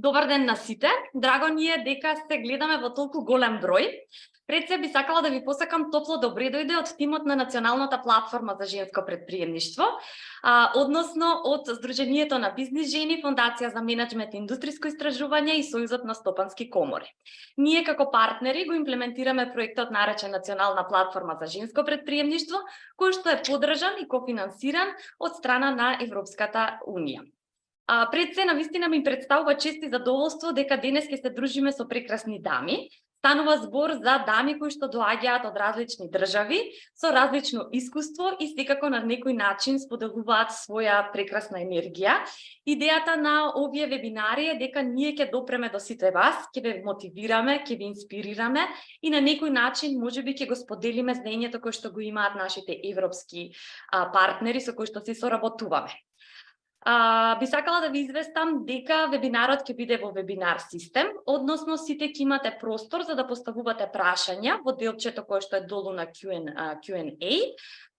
Добар ден на сите. Драго ни е дека се гледаме во толку голем број. Пред се би сакала да ви посакам топло добре дојде од тимот на Националната платформа за женско претприемништво, односно од Сдруженијето на бизнис жени, Фондација за менеджмент и индустриско истражување и Сојузот на стопански комори. Ние како партнери го имплементираме проектот наречен Национална платформа за женско претприемништво, кој што е поддржан и кофинансиран од страна на Европската унија. Пред се навистина ми представува чест и задоволство дека денес ќе се дружиме со прекрасни дами. Станува збор за дами кои што доаѓаат од различни држави, со различно искуство и секако на некој начин споделуваат своја прекрасна енергија. Идејата на овие вебинари е дека ние ќе допреме до сите вас, ќе ве мотивираме, ќе ви инспирираме и на некој начин можеби ќе го споделиме знаењето кој што го имаат нашите европски партнери со кои што се соработуваме. Би сакала да ви известам дека вебинарот ќе биде во вебинар систем, односно сите ќе имате простор за да поставувате прашања во делчето кое што е долу на Q&A.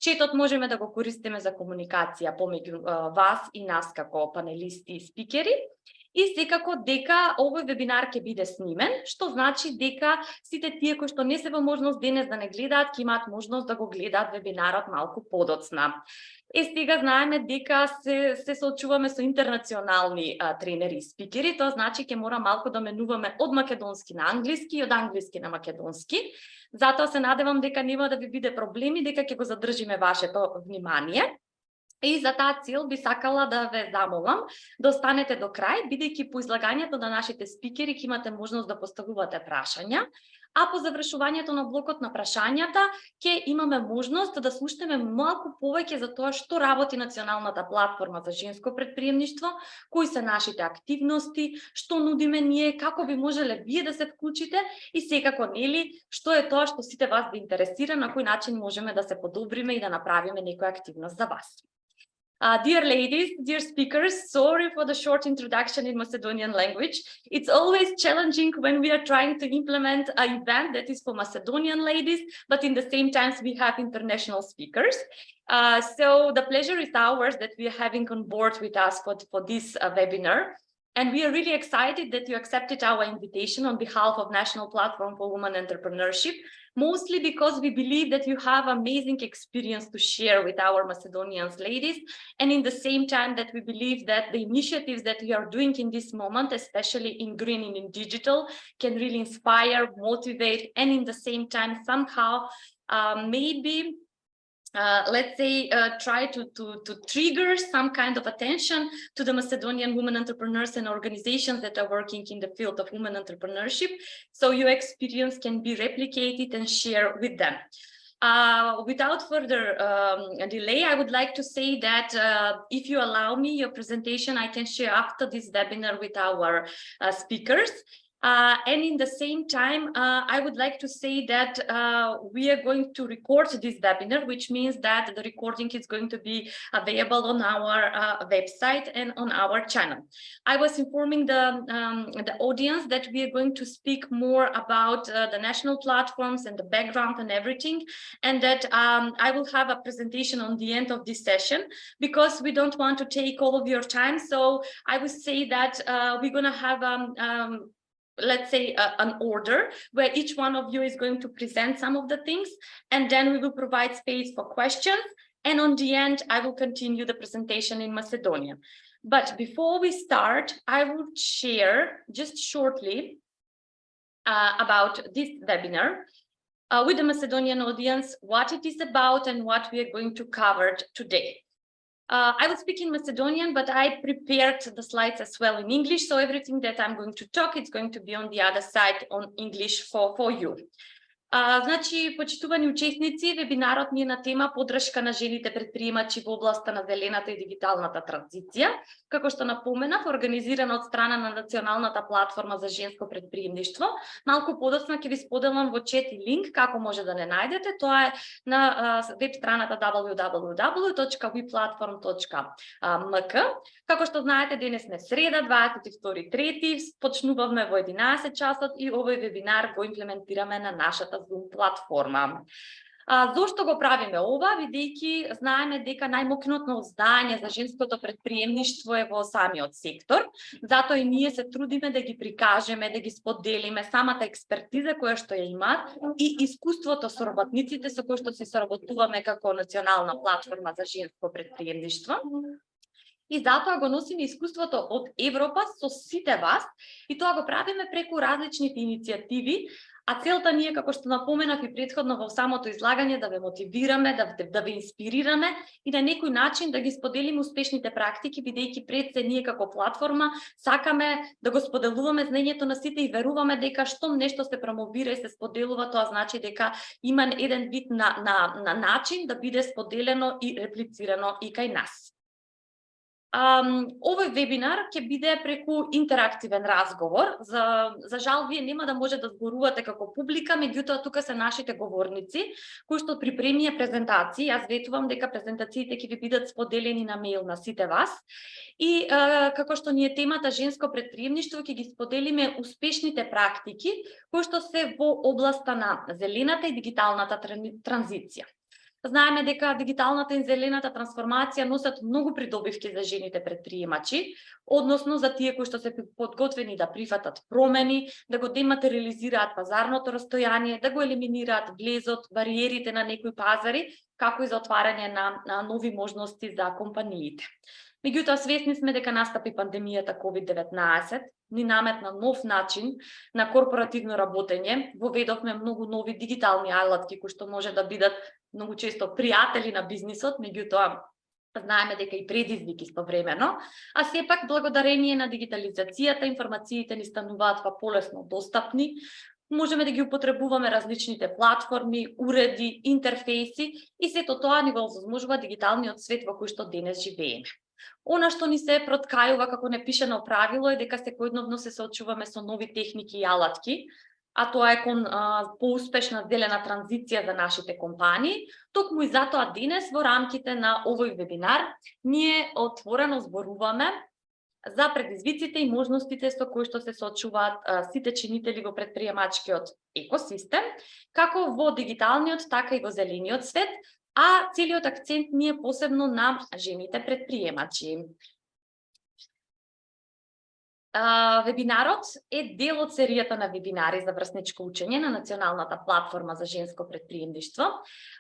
Четот можеме да го користиме за комуникација помеѓу вас и нас како панелисти и спикери. И секако дека овој вебинар ќе биде снимен, што значи дека сите тие кои што не се во можност денес да не гледаат, ќе имаат можност да го гледаат вебинарот малку подоцна. Сега знаеме дека се соочуваме со интернационални тренери и спикери, тоа значи ќе мора малку да менуваме од македонски на англиски и од англиски на македонски. Затоа се надевам дека нема да ви биде проблеми, дека ќе го задржиме вашето внимание. И за таа цел би сакала да ве замолам да останете до крај, бидејќи по излагањето на нашите спикери ќе имате можност да поставувате прашања, а по завршувањето на блокот на прашањата ќе имаме можност да слушнеме малку повеќе за тоа што работи Националната платформа за женско претприемништво, кои се нашите активности, што нудиме ние, како би можеле вие да се вклучите и секако нели што е тоа што сите вас да интересира, на кој начин можеме да се подобриме и да направиме некоја активност за вас. Dear ladies, dear speakers, sorry for the short introduction in Macedonian language. It's always challenging when we are trying to implement an event that is for Macedonian ladies, but in the same time we have international speakers. So the pleasure is ours that we are having on board with us for this webinar. And we are really excited that you accepted our invitation on behalf of National Platform for Women Entrepreneurship, mostly because we believe that you have amazing experience to share with our Macedonian ladies, and in the same time that we believe that the initiatives that we are doing in this moment, especially in green and in digital, can really inspire, motivate, and in the same time somehow maybe let's say, try to trigger some kind of attention to the Macedonian women entrepreneurs and organizations that are working in the field of women entrepreneurship, so your experience can be replicated and shared with them. Without further delay, I would like to say that if you allow me your presentation, I can share after this webinar with our speakers. And in the same time, I would like to say that we are going to record this webinar, which means that the recording is going to be available on our website and on our channel. I was informing the audience that we are going to speak more about the national platforms and the background and everything, and that I will have a presentation on the end of this session, because we don't want to take all of your time. So I would say that we're going to have let's say an order where each one of you is going to present some of the things, and then we will provide space for questions, and on the end I will continue the presentation in Macedonian. But before we start, I would share just shortly about this webinar with the Macedonian audience, what it is about and what we are going to cover today. I will speak in Macedonian, but I prepared the slides as well in English, so everything that I'm going to talk, it's going to be on the other side on English for you. Значи, почитувани учесници, вебинарот ни е на тема поддршка на жените претприемачи во областа на зелената и дигиталната транзиција. Како што напоменав, организирана од страна на Националната платформа за женско претприемништво. Малку подоцна ќе ви споделам во чет и линк како може да не најдете. Тоа е на веб страната www.weplatform.mk. Како што знаете, денес не среда, 22.3. Почнувавме во 11 часот и овој вебинар го имплементираме на нашата Zoom платформа. Зошто го правиме ова? Бидејќи знаеме дека најмокнотно здание за женското претприемништво е во самиот сектор. Затоа и ние се трудиме да ги прикажеме, да ги споделиме самата експертиза која што ја имаат и искуството со работниците со кои што се соработуваме како национална платформа за женско претприемништво. И затоа го носиме искуството од Европа со сите вас и тоа го правиме преку различните иницијативи, а целта ни е, како што напоменав и претходно во самото излагање, да ве мотивираме, да ве инспирираме и на некој начин да ги споделиме успешните практики, бидејќи пред се ние како платформа сакаме да го споделуваме знаењето на сите и веруваме дека штом нешто се промовира и се споделува, тоа значи дека има еден вид на начин да биде споделено и реплицирано и кај нас. Овој вебинар ќе биде преку интерактивен разговор. За жал, вие нема да може да зборувате како публика, меѓутоа тука се нашите говорници, кои што припремија презентации. Јас ветувам дека презентациите ќе ви бидат споделени на мејл на сите вас. И како што ни е темата женско претприемништво, ќе ги споделиме успешните практики, кои што се во областа на зелената и дигиталната транзиција. Знаеме дека дигиталната и зелената трансформација носат многу придобивки за жените предприемачи, односно за тие кои што се подготвени да прифатат промени, да го дематериализираат пазарното растојание, да го елиминираат влезот, бариерите на некои пазари, како и за отварање на нови можности за компаниите. Меѓутоа, свесни сме дека настапи пандемијата COVID-19, ни наметна нов начин на корпоративно работење, воведовме многу нови дигитални алатки кои што може да бидат многу често пријатели на бизнисот, меѓутоа знаеме дека и предизвики истовремено, а сепак благодарение на дигитализацијата информациите ни стануваат полесно достапни, можеме да ги употребуваме различните платформи, уреди, интерфејси и сето тоа ни го овозможува дигиталниот свет во кој што денес живееме. Она што ни се проткајува како непишано правило е дека секојдневно се соочуваме со нови техники и алатки, а тоа е кон поуспешна зелена транзиција за нашите компании. Токму и затоа денес во рамките на овој вебинар ние отворено зборуваме за предизвиците и можностите со кои што се соочуваат сите чинители во претприемачкиот екосистем, како во дигиталниот, така и во зелениот свет, а целиот акцент ни е посебно на жените предприемачи. Вебинарот е дел од серијата на вебинари за врсничко учење на националната платформа за женско претприемништво.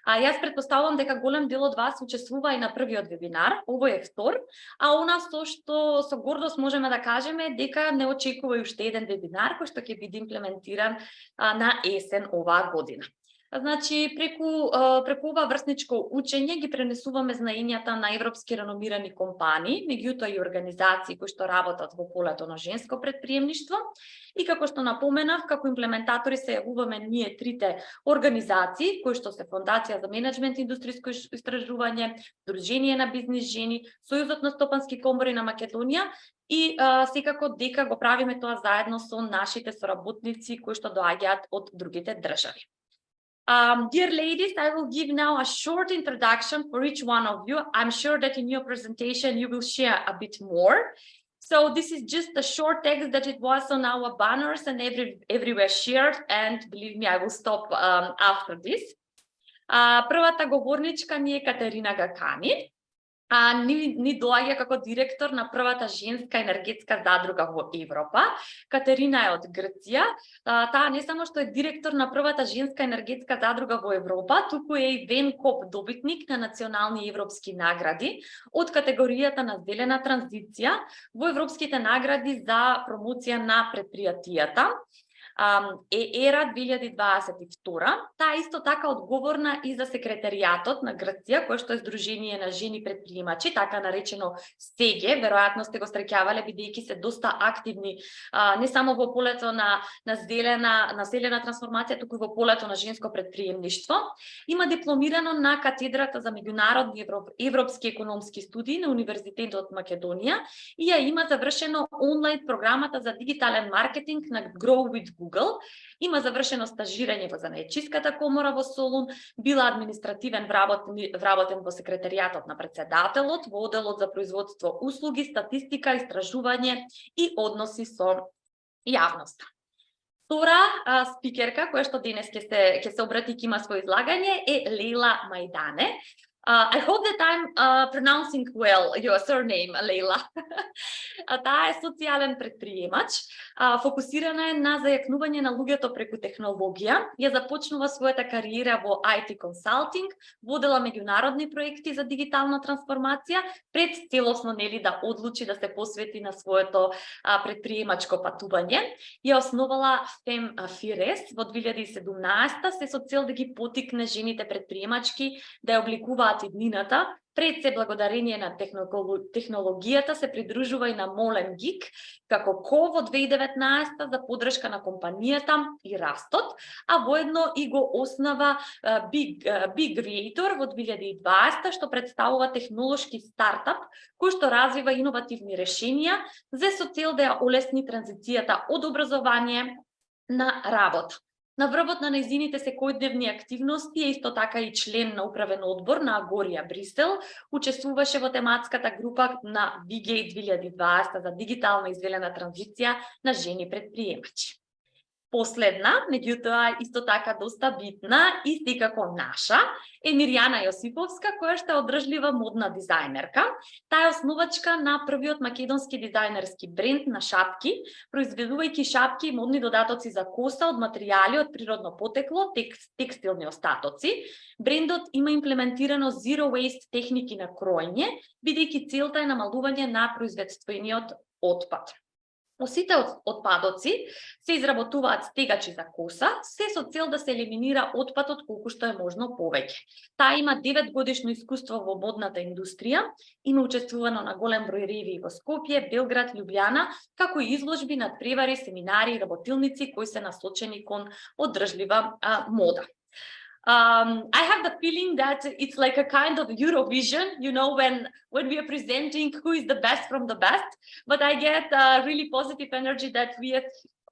Јас претпоставувам дека голем дел од вас учествува и на првиот вебинар, овој е втор, а она што со гордост можеме да кажеме дека не очекува и уште еден вебинар кој што ќе биде имплементиран на есен оваа година. Значи, преку ова врсничко учење ги пренесуваме знаењата на европски реномирани компании, меѓутоа и организации кои што работат во полето на женско претприемништво. И како што напоменав, како имплементатори се јавуваме ние трите организации, кои што се Фондација за менеджмент и индустријско истражување, Дружение на бизнис жени, Сојузот на стопански комори на Македонија и секако дека го правиме тоа заедно со нашите соработници кои што доаѓаат од другите држави. Dear ladies, I will give now a short introduction for each one of you. I'm sure that in your presentation you will share a bit more. So this is just a short text that it was on our banners and everywhere shared, and believe me, I will stop after this. Првата говорничка ни е Катерина Гакани. Ни доаѓа како директор на првата женска енергетска задруга во Европа. Катерина е од Грција. Таа не само што е директор на првата женска енергетска задруга во Европа, туку е и ВЕНКОП добитник на национални европски награди од категоријата на зелена транзиција во европските награди за промоција на предпријатијата. ЕРА 2022. Таа исто така одговорна и за секретаријатот на Грција, кој што е Сдружение на жени предприемачи, така наречено СЕГЕ. Веројатно сте го среќавале бидејќи се доста активни не само во полето на зелена трансформација, туку и во полето на женско предприемништво. Има дипломирано на катедрата за меѓународни европски економски студии на Универзитетот Македонија и ја има завршено онлайн програмата за дигитален маркетинг на Grow with Google. Има завршено стажирање во занаетчиската комора во Солун, била административен вработен во секретаријатот на председателот, во оделот за производство услуги, статистика, истражување и односи со јавноста. Втора спикерка која што денес ќе се обрати, ќе има свој излагање, е Лейла Мајдане. I hope that I'm pronouncing well your surname, Лейла. Таа е социјален претприемач, фокусирана е на зајакнување на луѓето преку технологија, ја започнува својата кариера во IT консалтинг, водела меѓународни проекти за дигитална трансформација, пред целосно да одлучи да се посвети на своето претприемачко патување. Ја основала Fem Fires во 2017 се со цел да ги потикне жените претприемачки да ја обликуваат иднината. Пред се благодарение на технологијата се придружува и на Молен Гик како ко во 2019 за поддршка на компанијата и растот, а воедно и го основа Big Creator во 2020 што представува технолошки стартап кој што развива иновативни решенија за со цел да ја олесни транзицијата од образование на работа. На врвот на нејзините секојдневни активности е исто така и член на управен одбор на Агорија Брисел, учествуваше во тематската група на VG 2020 за дигитална и зелена транзиција на жени предприемачи. Последна, меѓутоа исто така доста битна и секако наша, е Мирјана Јосиповска, која што е одржлива модна дизајнерка. Таа е основачка на првиот македонски дизајнерски бренд на шапки, произведувајќи шапки и модни додатоци за коса од материјали од природно потекло, текстилни остатоци. Брендот има имплементирано zero waste техники на кроење, бидејќи целта е намалување на произведствениот отпад. Сите отпадоци се изработуваат стегачи за коса, се со цел да се елиминира отпадот колку што е можно повеќе. Таа има 9 годишно искуство во модната индустрија, има учествувано на голем број ревии во Скопје, Белград, Лјубљана, како и изложби, надпревари, семинари и работилници кои се насочени кон одржлива мода. I have the feeling that it's like a kind of Eurovision, you know, when we are presenting who is the best from the best, but I get really positive energy that we are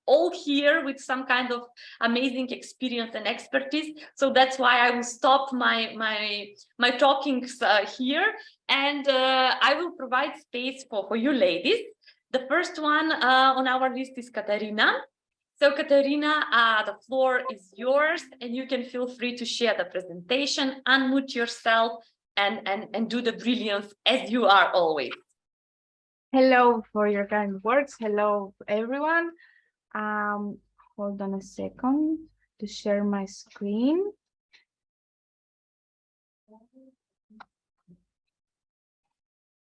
all here with some kind of amazing experience and expertise. So that's why I will stop my talkings here, and I will provide space for you ladies. The first one on our list is Katarina. So Katarina, the floor is yours, and you can feel free to share the presentation, unmute yourself, and do the brilliance as you are always. Hello for your kind words. Hello, everyone. Hold on a second to share my screen.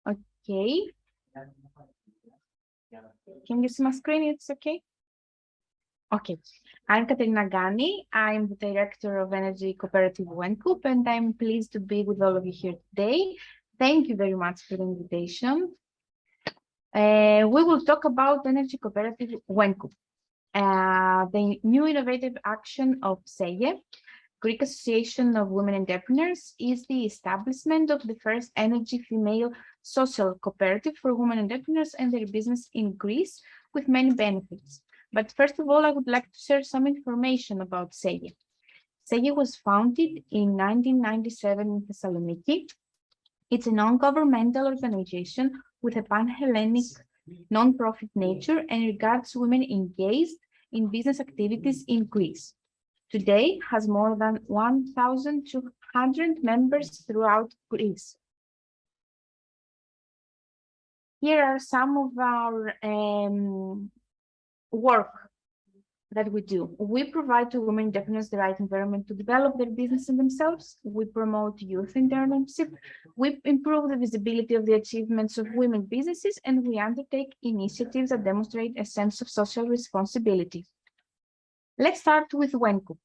Okay. Can you see my screen? It's okay. Okay, I'm Katerina Gani. I'm the Director of Energy Cooperative Wenkup, and I'm pleased to be with all of you here today. Thank you very much for the invitation. We will talk about Energy Cooperative Wenkup, the new innovative action of SEIE, Greek Association of Women Entrepreneurs, is the establishment of the first energy female social cooperative for women entrepreneurs and their business in Greece, with many benefits. But first of all, I would like to share some information about SEIE. SEIE was founded in 1997 in Thessaloniki. It's a non-governmental organization with a pan-Hellenic non-profit nature and regards women engaged in business activities in Greece. Today has more than 1,200 members throughout Greece. Here are some of our work that we do. We provide to women entrepreneurs the right environment to develop their business and themselves. We promote youth internship. We improve the visibility of the achievements of women businesses, and we undertake initiatives that demonstrate a sense of social responsibility. Let's start with Wenkup.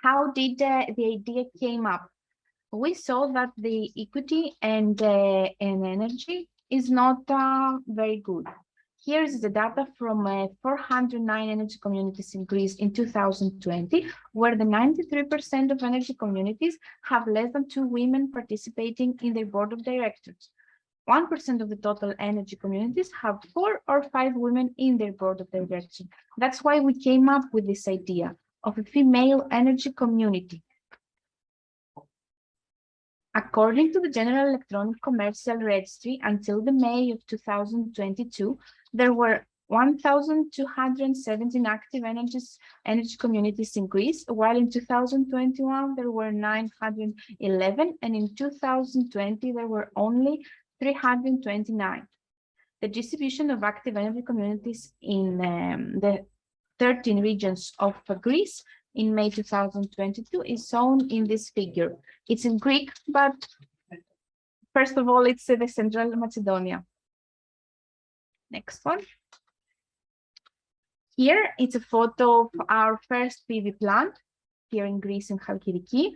How did the idea came up? We saw that the equity and energy is not very good. Here is the data from 409 energy communities in Greece in 2020, where the 93% of energy communities have less than 2 women participating in their board of directors. 1% of the total energy communities have 4 or 5 women in their board of directors. That's why we came up with this idea of a female energy community. According to the General Electronic Commercial Registry, until the May of 2022, there were 1,217 active energy communities in Greece, while in 2021 there were 911, and in 2020 there were only 329. The distribution of active energy communities in the 13 regions of Greece in May 2022 is shown in this figure. It's in Greek, but first of all, it's the Central Macedonia. Next one. Here, it's a photo of our first PV plant here in Greece in Chalkidiki.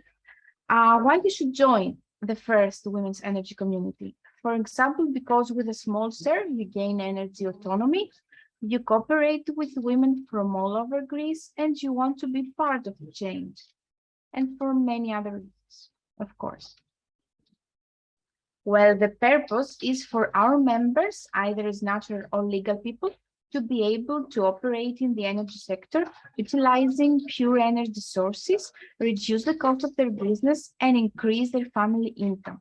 Why you should join the first women's energy community? For example, because with a small share, you gain energy autonomy, you cooperate with women from all over Greece, and you want to be part of the change. And for many other reasons, of course. Well, the purpose is for our members, either as natural or legal people, to be able to operate in the energy sector, utilizing pure energy sources, reduce the cost of their business, and increase their family income.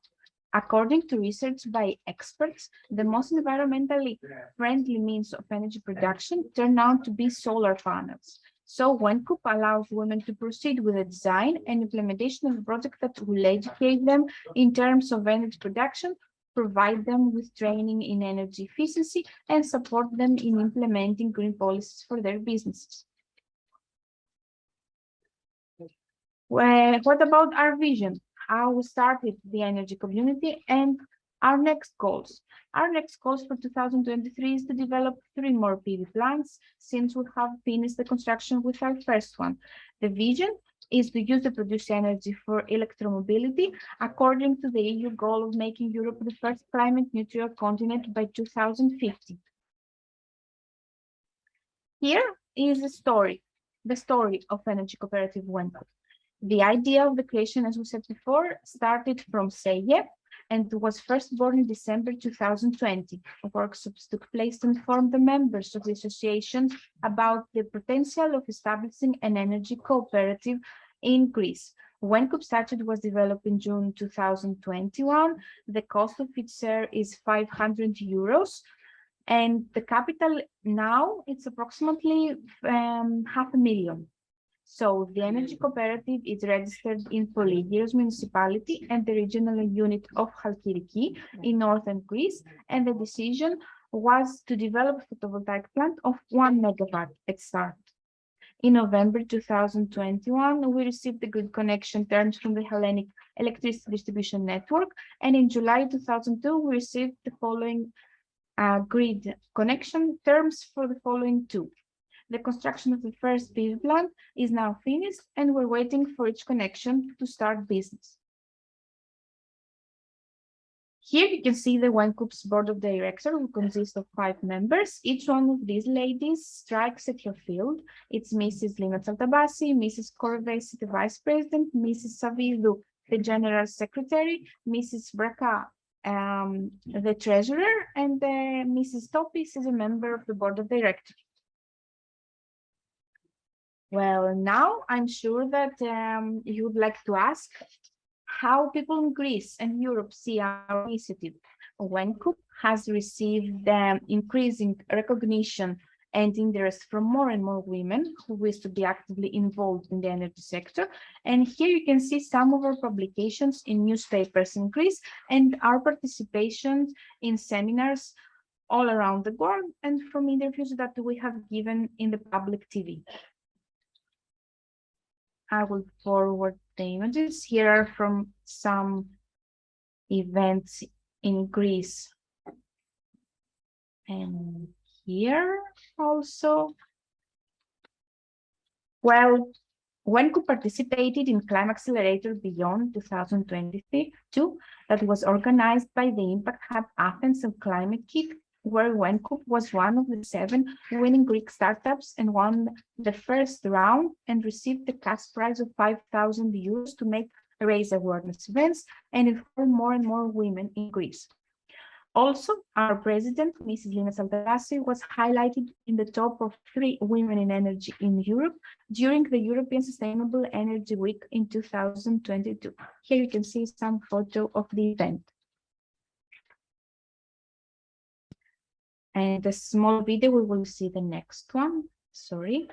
According to research by experts, the most environmentally friendly means of energy production turn out to be solar panels. So WENCOOP allows women to proceed with the design and implementation of a project that will educate them in terms of energy production, provide them with training in energy efficiency, and support them in implementing green policies for their businesses. Well, what about our vision? How we started the energy community and our next goals. Our next goals for 2023 is to develop 3 more PV plants since we have finished the construction with our first one. The vision is to use the produced energy for electromobility according to the EU goal of making Europe the first climate neutral continent by 2050. Here is the story of energy cooperative WENCOOP. The idea of the creation, as we said before, started from SEIE and was first born in December 2020. Workshops took place to inform the members of the association about the potential of establishing an energy cooperative in Greece. WENCOOP statute was developed in June 2021. The cost of its share is 500 euros. And the capital now, it's approximately 500,000. So the energy cooperative is registered in Polygyros municipality and the regional unit of Chalkidiki in northern Greece, and the decision was to develop a photovoltaic plant of 1 megawatt at start. In November 2021, we received the grid connection terms from the Hellenic Electricity Distribution Network, and in July 2002, we received the following grid connection terms for the following 2. The construction of the first PV plant is now finished, and we're waiting for each connection to start business. Here you can see the WENCOOP's board of directors, who consists of 5 members. Each one of these ladies strikes at her field. It's Mrs. Lina Tsaltabasi, Mrs. Korvesi, the vice president, Mrs. Savidou, the general secretary, Mrs. Braka, the treasurer, and Mrs. Topis is a member of the board of directors. Well, now I'm sure that you would like to ask how people in Greece and Europe see our initiative. WENCOOP has received increasing recognition and interest from more and more women who wish to be actively involved in the energy sector. And here you can see some of our publications in newspapers in Greece and our participation in seminars all around the world, and from interviews that we have given in the public TV. I will forward the images. Here are from some events in Greece. And here also. Well, WENCOOP participated in Climate Accelerator Beyond 2022 that was organized by the Impact Hub Athens and Climate Kit, where WENCOOP was one of the 7 winning Greek startups and won the first round and received the cash prize of 5,000 euros to raise awareness events and inform more and more women in Greece. Also, our president, Mrs. Lina Tsaltabasi, was highlighted in the top of 3 women in energy in Europe during the European Sustainable Energy Week in 2022. Here you can see some photo of the event. And the small video, we will see the next one. Sorry.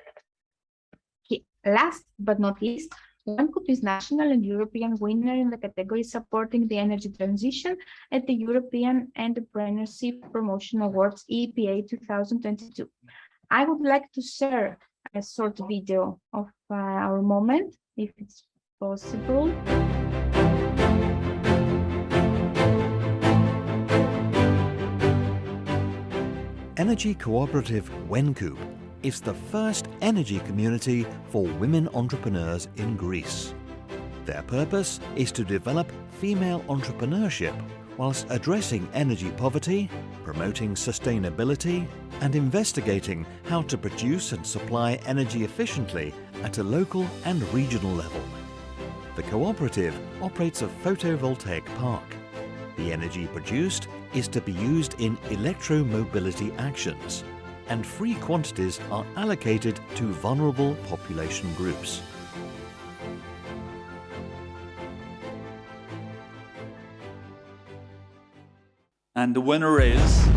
Okay. Last but not least, OneCoop is national and European winner in the category supporting the energy transition at the European Entrepreneurship Promotion Awards EPA 2022. I would like to share a short video of our moment, if it's possible. Energy cooperative OneCoop is the first energy community for women entrepreneurs in Greece. Their purpose is to develop female entrepreneurship whilst addressing energy poverty, promoting sustainability, and investigating how to produce and supply energy efficiently at a local and regional level. The cooperative operates a photovoltaic park. The energy produced is to be used in electromobility actions, and free quantities are allocated to vulnerable population groups. And the winner is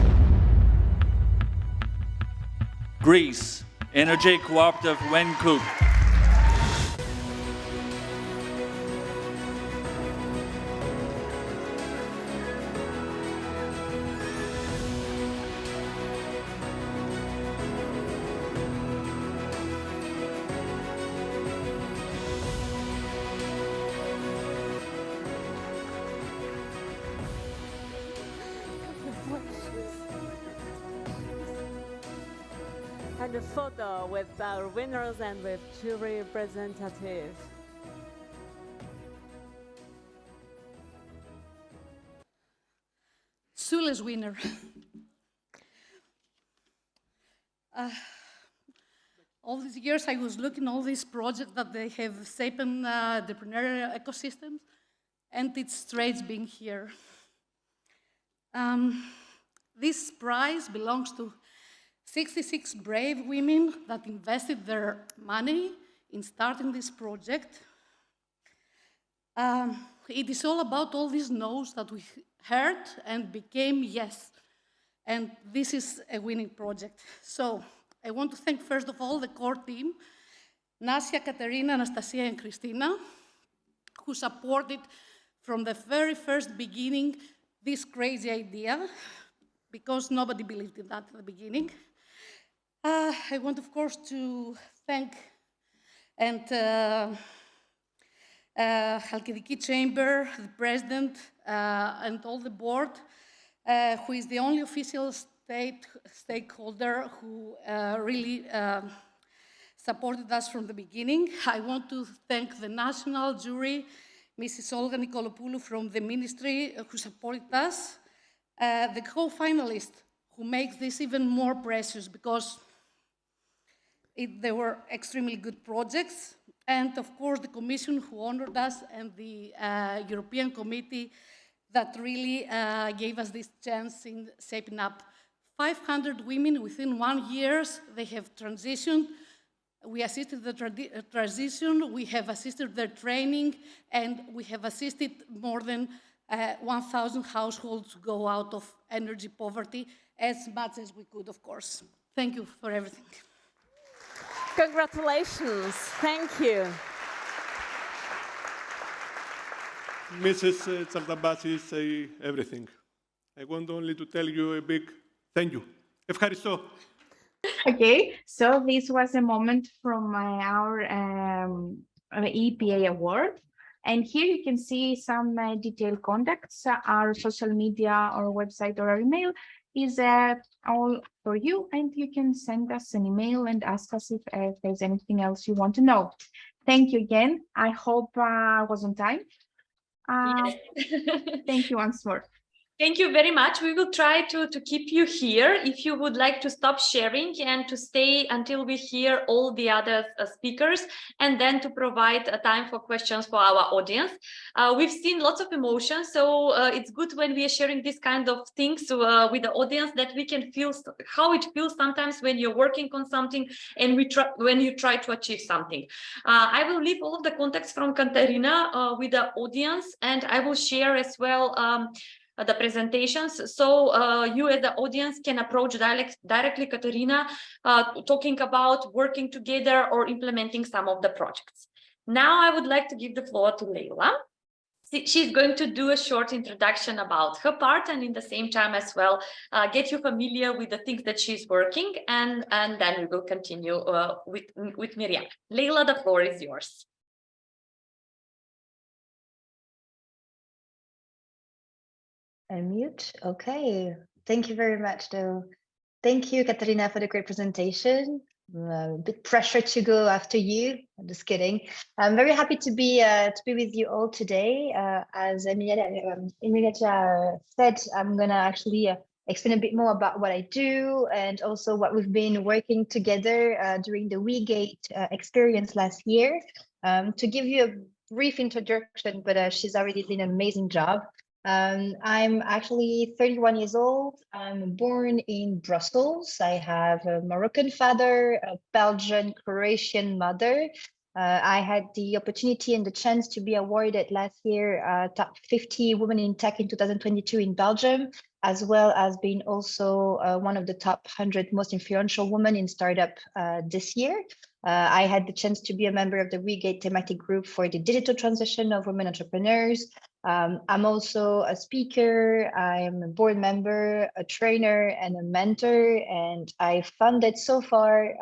Greece Energy Cooperative OneCoop. And a photo with our winners and with jury representative. Sule's winner. All these years I was looking at all these projects that they have shaped the entrepreneurial ecosystem, and it's strange being here. This prize belongs to 66 brave women that invested their money in starting this project. It is all about all these no's that we heard and became yes. And this is a winning project. So I want to thank, first of all, the core team, Nasia, Katerina, Anastasia, and Christina, who supported from the very first beginning this crazy idea, because nobody believed in that at the beginning. I want, of course, to thank Halkidiki Chamber, the president, and all the board, who is the only official stakeholder who really supported us from the beginning. I want to thank the national jury, Mrs. Olga Nikolopoulou from the ministry, who supported us, the co-finalists, who makes this even more precious because they were extremely good projects, and of course the Commission who honored us, and the European Committee that really gave us this chance in shaping up 500 women within 1 year. They have transitioned. We assisted the transition, we have assisted their training, and we have assisted more than 1,000 households to go out of energy poverty as much as we could, of course. Thank you for everything. Congratulations. Thank you. Mrs. Tsartabasi say everything. I want only to tell you a big thank you. Ευχαριστώ. Okay, so this was a moment from our EPA award. And here you can see some detailed contacts. Our social media, our website, or our email is all for you, and you can send us an email and ask us if there's anything else you want to know. Thank you again. I hope I was on time. Yes. Thank you once more. Thank you very much. We will try to keep you here. If you would like to stop sharing and to stay until we hear all the other speakers, and then to provide a time for questions for our audience. We've seen lots of emotions, so it's good when we are sharing this kind of things with the audience, that we can feel how it feels sometimes when you're working on something and when you try to achieve something. I will leave all of the contacts from Katerina with the audience, and I will share as well the presentations, so you as the audience can approach directly Katarina, talking about working together or implementing some of the projects. Now I would like to give the floor to Leila. She's going to do a short introduction about her part, and in the same time as well, get you familiar with the things that she's working, and then we will continue with Miriam. Leila, the floor is yours. Unmute. Okay. Thank you very much, though. Thank you, Katarina, for the great presentation. A bit pressure to go after you. I'm just kidding. I'm very happy to be with you all today. As Emilia said, I'm gonna actually explain a bit more about what I do and also what we've been working together during the WeGate experience last year. To give you a brief introduction, but she's already done an amazing job. I'm actually 31 years old. I'm born in Brussels. I have a Moroccan father, a Belgian, Croatian mother. I had the opportunity and the chance to be awarded last year top 50 women in tech in 2022 in Belgium, as well as being also one of the top 100 most influential women in startup this year. I had the chance to be a member of the WeGate thematic group for the digital transition of women entrepreneurs. I'm also a speaker, I'm a board member, a trainer, and a mentor, and I funded so far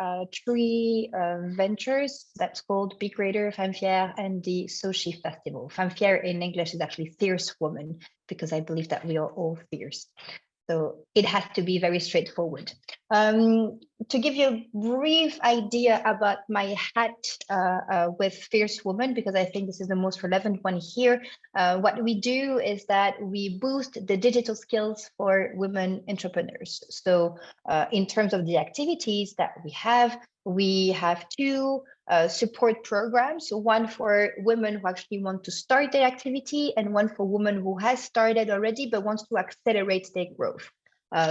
3 ventures that's called Be Greater, Femme Fière, and the Sochi Festival. Femme Fière in English is actually fierce woman, because I believe that we are all fierce. So it has to be very straightforward. To give you a brief idea about my hat with Fierce Woman, because I think this is the most relevant one here, what we do is that we boost the digital skills for women entrepreneurs. So in terms of the activities that we have 2 support programs, one for women who actually want to start their activity and one for women who has started already but wants to accelerate their growth.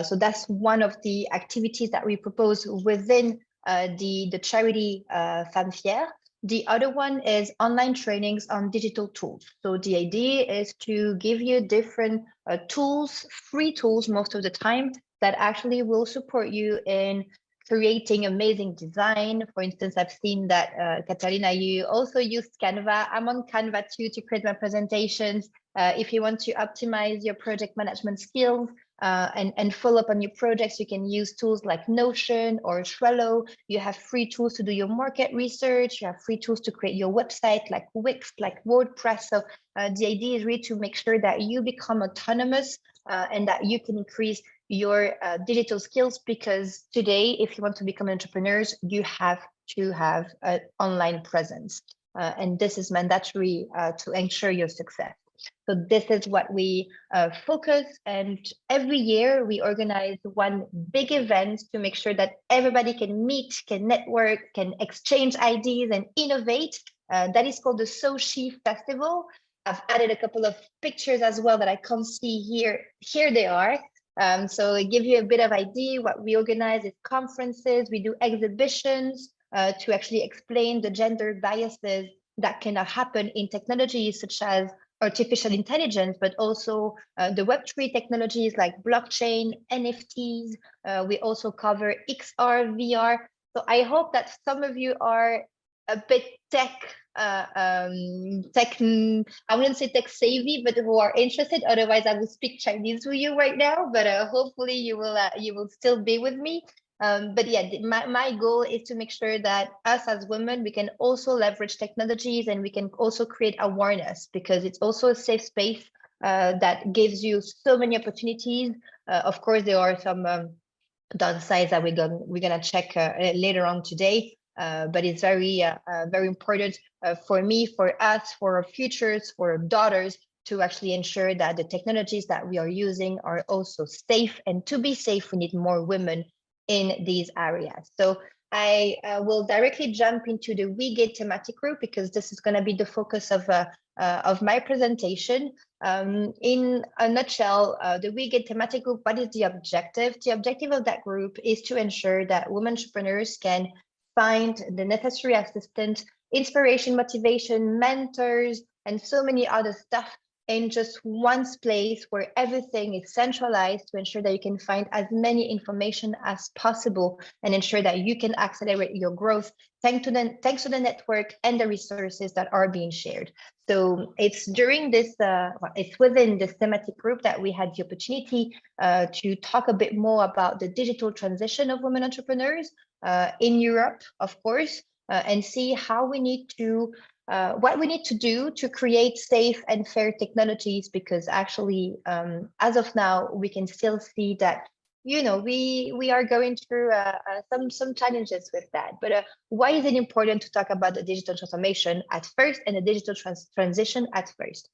So that's one of the activities that we propose within the charity Femme Fière. The other one is online trainings on digital tools. So the idea is to give you different tools, free tools most of the time, that actually will support you in creating amazing design. For instance, I've seen that Katarina, you also use Canva. I'm on Canva too to create my presentations. If you want to optimize your project management skills and follow up on your projects, you can use tools like Notion or Trello. You have free tools to do your market research. You have free tools to create your website like Wix, like WordPress. So the idea is really to make sure that you become autonomous and that you can increase your digital skills, because today, if you want to become entrepreneurs, you have to have an online presence. And this is mandatory to ensure your success. So this is what we focus, and every year we organize one big event to make sure that everybody can meet, can network, can exchange ideas and innovate. That is called the Sochi Festival. I've added a couple of pictures as well that I can't see here. Here they are. So I give you a bit of idea. What we organize is conferences, we do exhibitions to actually explain the gender biases that can happen in technologies such as artificial intelligence, but also the Web3 technologies like blockchain, NFTs. We also cover XR, VR. So I hope that some of you are a bit I wouldn't say tech savvy, but who are interested. Otherwise, I will speak Chinese to you right now. But hopefully, you will still be with me. But yeah, my goal is to make sure that us as women, we can also leverage technologies and we can also create awareness, because it's also a safe space that gives you so many opportunities. Of course, there are some downsides that we're gonna check later on today. But it's very important for me, for us, for our futures, for our daughters, to actually ensure that the technologies that we are using are also safe. And to be safe, we need more women in these areas. So I will directly jump into the WeGate thematic group, because this is going to be the focus of my presentation. In a nutshell, the WeGate thematic group, what is the objective? The objective of that group is to ensure that women entrepreneurs can find the necessary assistance, inspiration, motivation, mentors, and so many other stuff in just one place where everything is centralized to ensure that you can find as many information as possible and ensure that you can accelerate your growth thanks to the network and the resources that are being shared. So it's during this, it's within this thematic group that we had the opportunity to talk a bit more about the digital transition of women entrepreneurs in Europe, of course, and see how we need to what we need to do to create safe and fair technologies, because actually, as of now, we can still see that, you know, we are going through some challenges with that. But why is it important to talk about the digital transformation at first and the digital transition at first?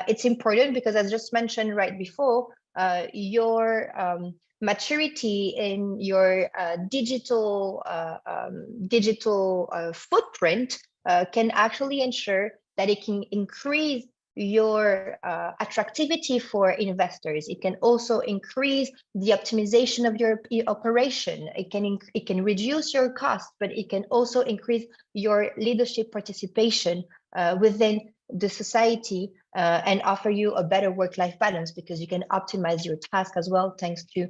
It's important because, as just mentioned right before, your maturity in your digital footprint can actually ensure that it can increase your attractivity for investors. It can also increase the optimization of your operation. It can reduce your costs, but it can also increase your leadership participation within the society and offer you a better work-life balance, because you can optimize your task as well thanks to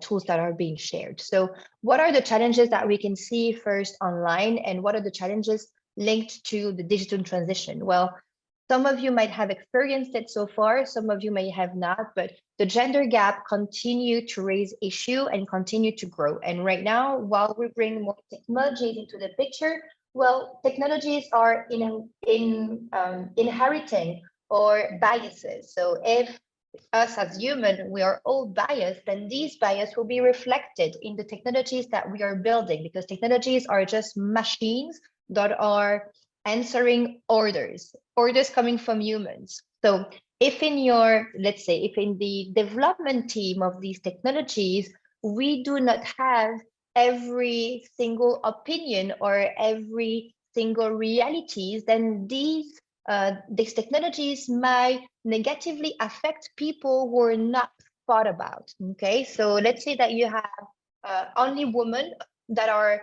tools that are being shared. So what are the challenges that we can see first online, and what are the challenges linked to the digital transition? Well, some of you might have experienced it so far, some of you may have not, but the gender gap continue to raise issue and continue to grow. And right now, while we bring more technologies into the picture, well, technologies are inheriting or biases. So if us as human, we are all biased, then these bias will be reflected in the technologies that we are building, because technologies are just machines that are answering orders coming from humans. So if in your, let's say, if in the development team of these technologies, we do not have every single opinion or every single realities, then these technologies might negatively affect people who are not thought about. Okay, so let's say that you have only women that are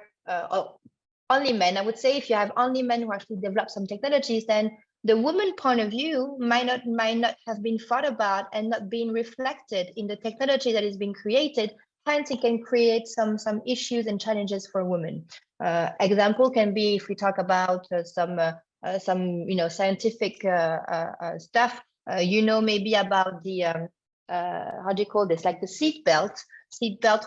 only men. I would say if you have only men who actually develop some technologies, then the woman point of view might not have been thought about and not being reflected in the technology that is being created. Hence, it can create some issues and challenges for women. Example can be if we talk about some scientific stuff. Maybe about the how do you call this? Like the seat belts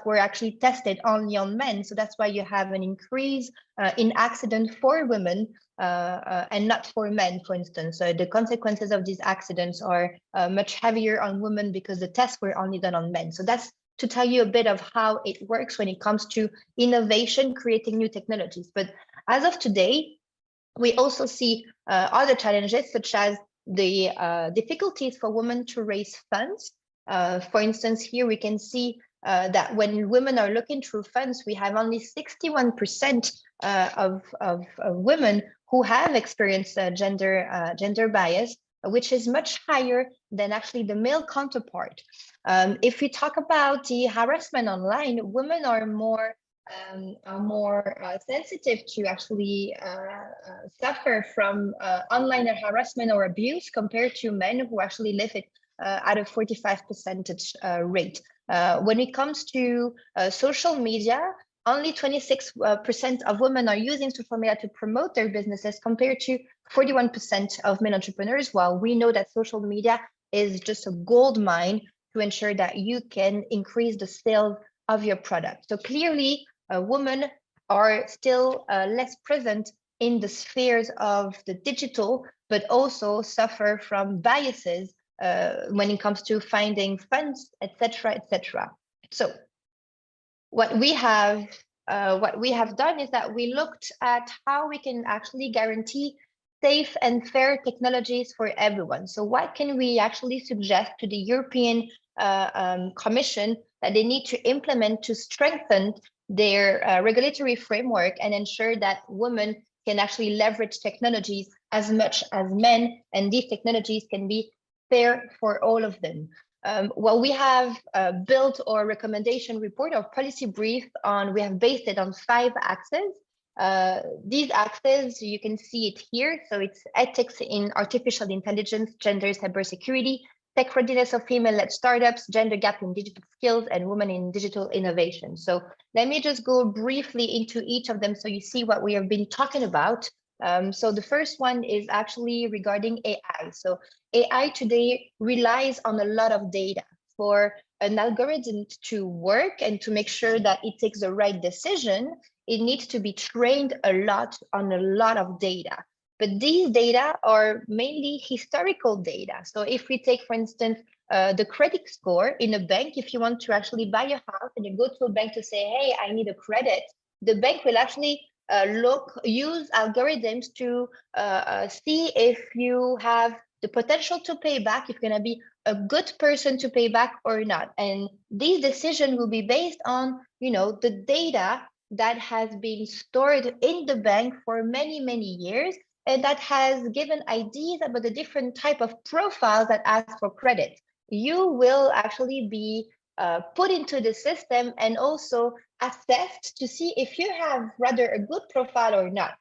were actually tested only on men. So that's why you have an increase in accident for women and not for men, for instance. So the consequences of these accidents are much heavier on women because the tests were only done on men. So that's to tell you a bit of how it works when it comes to innovation, creating new technologies. But as of today, we also see other challenges, such as the difficulties for women to raise funds. For instance, here we can see that when women are looking through funds, we have only 61% of women who have experienced gender bias, which is much higher than actually the male counterpart. If we talk about the harassment online, women are more sensitive to actually suffer from online harassment or abuse compared to men who actually live it at a 45% rate. When it comes to social media, only 26% of women are using social media to promote their businesses compared to 41% of men entrepreneurs, while we know that social media is just a gold mine to ensure that you can increase the sales of your product. So clearly, women are still less present in the spheres of the digital, but also suffer from biases when it comes to finding funds, etc., etc. So what we have done is that we looked at how we can actually guarantee safe and fair technologies for everyone. So what can we actually suggest to the European Commission that they need to implement to strengthen their regulatory framework and ensure that women can actually leverage technologies as much as men, and these technologies can be fair for all of them. Well, we have built our recommendation report, our policy brief we have based it on 5 axes. These axes, you can see it here. So it's ethics in artificial intelligence, gender, cybersecurity, tech readiness of female-led startups, gender gap in digital skills, and women in digital innovation. So let me just go briefly into each of them so you see what we have been talking about. So the first one is actually regarding AI. So AI today relies on a lot of data for an algorithm to work and to make sure that it takes the right decision. It needs to be trained a lot on a lot of data. But these data are mainly historical data. So if we take, for instance, the credit score in a bank, if you want to actually buy a house and you go to a bank to say, hey, I need a credit, the bank will actually use algorithms to see if you have the potential to pay back, if you're going to be a good person to pay back or not. And these decisions will be based on, the data that has been stored in the bank for many, many years, and that has given ideas about the different type of profiles that ask for credit. You will actually be put into the system and also assessed to see if you have rather a good profile or not.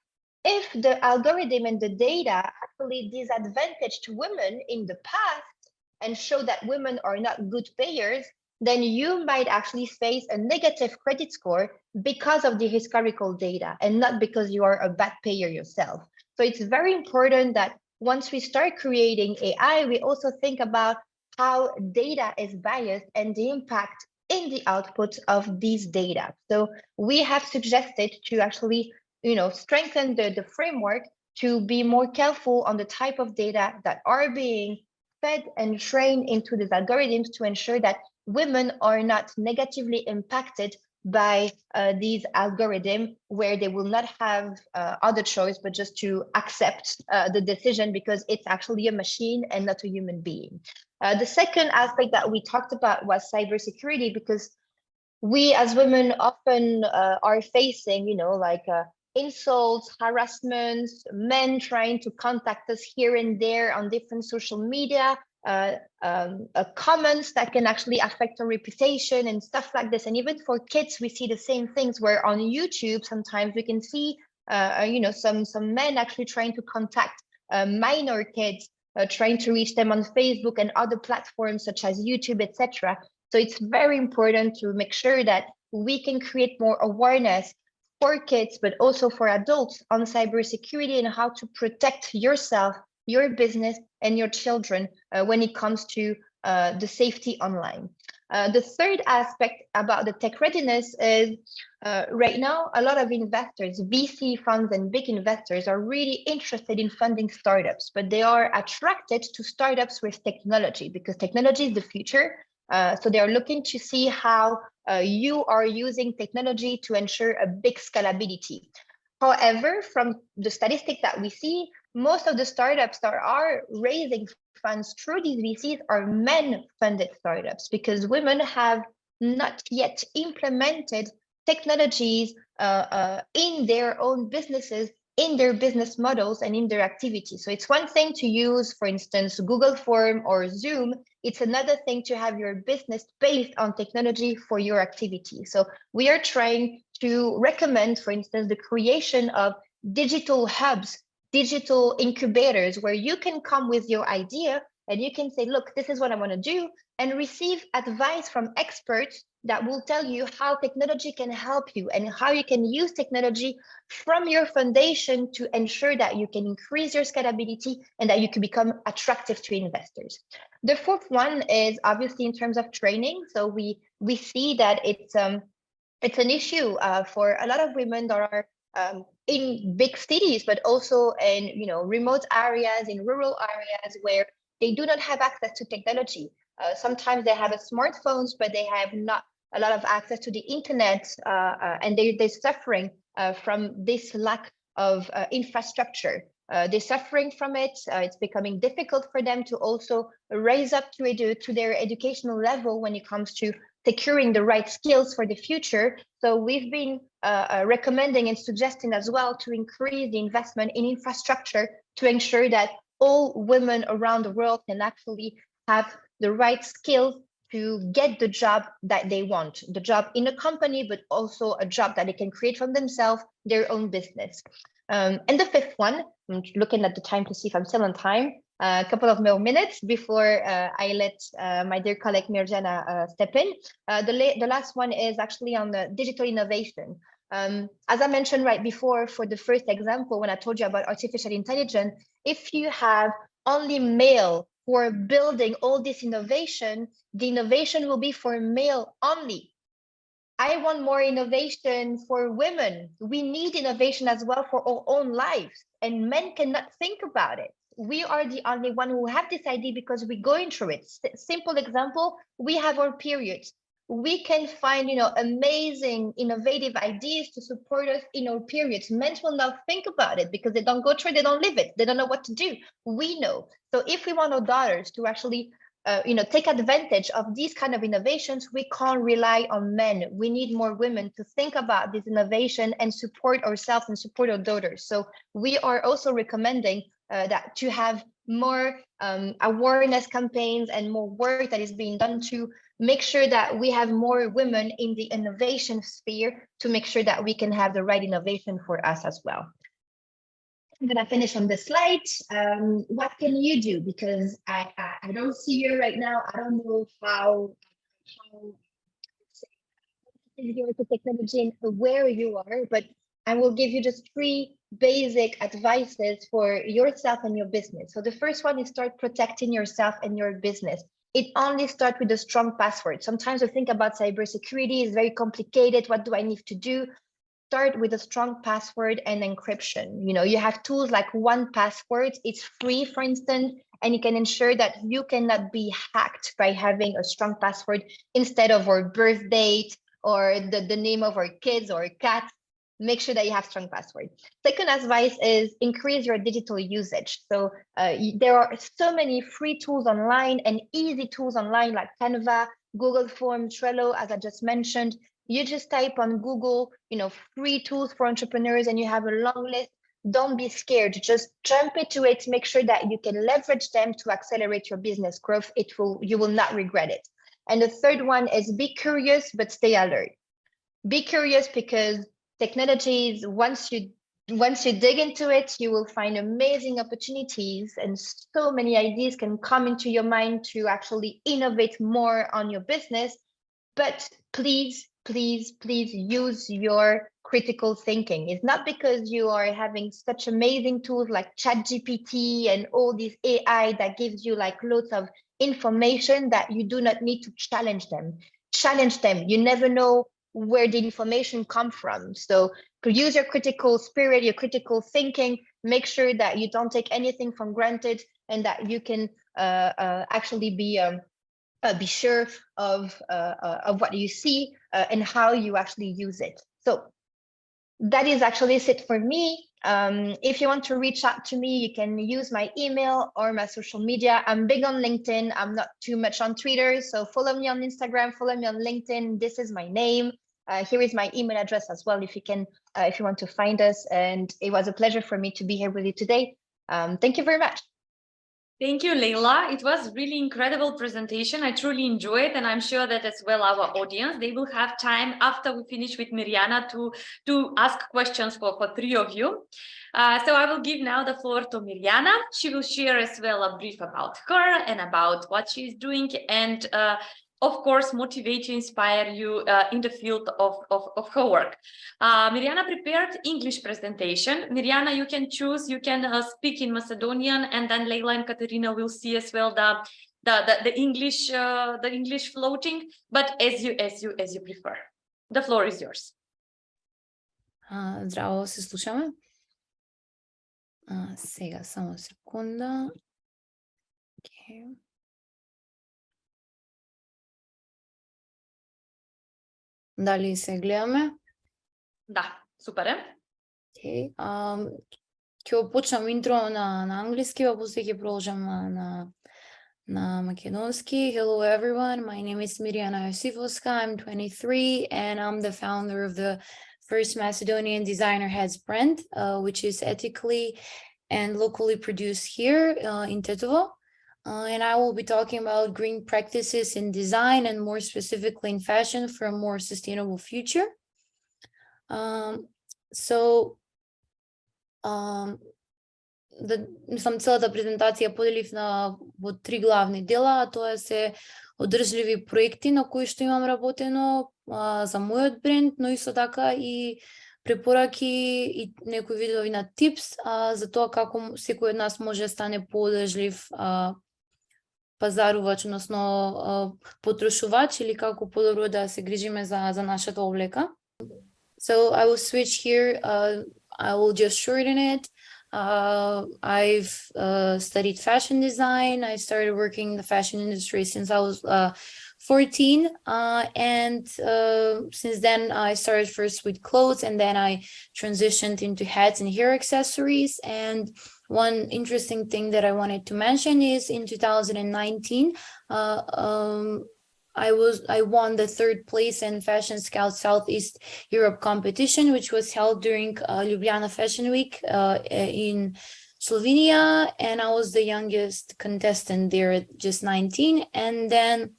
If the algorithm and the data actually disadvantaged women in the past and show that women are not good payers, then you might actually face a negative credit score because of the historical data and not because you are a bad payer yourself. So it's very important that once we start creating AI, we also think about how data is biased and the impact in the output of these data. So we have suggested to actually, strengthen the framework to be more careful on the type of data that are being fed and trained into these algorithms to ensure that women are not negatively impacted by these algorithms, where they will not have other choice but just to accept the decision because it's actually a machine and not a human being. The second aspect that we talked about was cybersecurity, because we as women often are facing, insults, harassments, men trying to contact us here and there on different social media, comments that can actually affect our reputation and stuff like this. And even for kids, we see the same things, where on YouTube, sometimes we can see, some men actually trying to contact minor kids, trying to reach them on Facebook and other platforms such as YouTube, etc. So it's very important to make sure that we can create more awareness for kids, but also for adults, on cybersecurity and how to protect yourself, your business, and your children when it comes to the safety online. The third aspect about the tech readiness is right now, a lot of investors, VC funds and big investors, are really interested in funding startups, but they are attracted to startups with technology because technology is the future. So they are looking to see how you are using technology to ensure a big scalability. However, from the statistic that we see, most of the startups that are raising funds through these VCs are men-funded startups, because women have not yet implemented technologies in their own businesses, in their business models, and in their activities. So it's one thing to use, for instance, Google Form or Zoom. It's another thing to have your business based on technology for your activity. So we are trying to recommend, for instance, the creation of digital hubs, digital incubators, where you can come with your idea and you can say, look, this is what I want to do, and receive advice from experts that will tell you how technology can help you and how you can use technology from your foundation to ensure that you can increase your scalability and that you can become attractive to investors. The fourth one is obviously in terms of training. So we see that it's an issue for a lot of women that are in big cities, but also in remote areas, in rural areas where they do not have access to technology. Sometimes they have smartphones, but they have not a lot of access to the internet, and they're suffering from this lack of infrastructure. They're suffering from it. It's becoming difficult for them to also raise up to their educational level when it comes to securing the right skills for the future. So we've been recommending and suggesting as well to increase the investment in infrastructure to ensure that all women around the world can actually have the right skills to get the job that they want, the job in a company, but also a job that they can create from themselves, their own business. And the fifth one, I'm looking at the time to see if I'm still on time, a couple of more minutes before I let my dear colleague Mirjana step in. The last one is actually on the digital innovation. As I mentioned right before, for the first example, when I told you about artificial intelligence, if you have only male for building all this innovation, the innovation will be for male only. I want more innovation for women. We need innovation as well for our own lives, and men cannot think about it. We are the only one who have this idea because we're going through it. Simple example, we have our periods. We can find, amazing, innovative ideas to support us in our periods. Men will not think about it because they don't go through it, they don't live it, they don't know what to do. We know. So if we want our daughters to actually, take advantage of these kind of innovations, we can't rely on men. We need more women to think about this innovation and support ourselves and support our daughters. So we are also recommending that to have more awareness campaigns and more work that is being done to make sure that we have more women in the innovation sphere to make sure that we can have the right innovation for us as well. I'm going to finish on this slide. What can you do? Because I don't see you right now. I don't know how you're to technology and where you are, but I will give you just 3 basic advices for yourself and your business. So the first one is start protecting yourself and your business. It only starts with a strong password. Sometimes we think about cybersecurity is very complicated. What do I need to do? Start with a strong password and encryption. You have tools like 1Password. It's free, for instance, and you can ensure that you cannot be hacked by having a strong password instead of our birth date or the name of our kids or cats. Make sure that you have strong password. Second advice is increase your digital usage. So there are so many free tools online and easy tools online like Canva, Google Forms, Trello, as I just mentioned. You just type on Google, free tools for entrepreneurs, and you have a long list. Don't be scared. Just jump into it. Make sure that you can leverage them to accelerate your business growth. You will not regret it. And the third one is be curious, but stay alert. Be curious because technologies, once you dig into it, you will find amazing opportunities and so many ideas can come into your mind to actually innovate more on your business. But please use your critical thinking. It's not because you are having such amazing tools like ChatGPT and all these AI that gives you like loads of information that you do not need to challenge them. Challenge them. You never know where the information come from. So use your critical spirit, your critical thinking, make sure that you don't take anything for granted and that you can actually be sure of what you see and how you actually use it. So that is actually it for me. If you want to reach out to me, you can use my email or my social media. I'm big on LinkedIn. I'm not too much on Twitter. So follow me on Instagram, follow me on LinkedIn. This is my name. Here is my email address as well if you want to find us. And it was a pleasure for me to be here with you today. Thank you very much. Thank you, Leila. It was really incredible presentation. I truly enjoyed it, and I'm sure that as well our audience, they will have time after we finish with Mirjana to ask questions for 3 of you. So I will give now the floor to Mirjana. She will share as well a brief about her and about what she is doing, and of course, motivate you, inspire you in the field of her work. Mirjana prepared English presentation. Mirjana, you can choose, you can speak in Macedonian, and then Leila and Katerina will see as well the English floating, but as you prefer. The floor is yours. Здраво, се слушаме. Сега, само секунда. Okay. Дали се гледаме? Да, супер е. Okay. Ќе почнам интро на англиски, а после ќе продолжам на македонски. Hello everyone, my name is Mirjana Josifovska, I'm 23 and I'm the founder of the first Macedonian designer heads brand, which is ethically and locally produced here in Tetovo. And I will be talking about green practices in design and more specifically in fashion for a more sustainable future. Целата презентација поделив во 3 главни дела, а тоа се одржливи проекти на кои што имам работено за мојот бренд, но исто така и препораки и некои видови на типс за тоа како секој од нас може да стане поодржлив пазарувач, односно потрошувач, или како подобро да се грижиме за нашата облека. So I will switch here. I will just shorten it. I've studied fashion design. I started working in the fashion industry since I was 14. And since then, I started first with clothes, and then I transitioned into hats and hair accessories. And one interesting thing that I wanted to mention is in 2019, I won the 3rd place in Fashion Scout Southeast Europe competition, which was held during Ljubljana Fashion Week in Slovenia, and I was the youngest contestant there at just 19. And then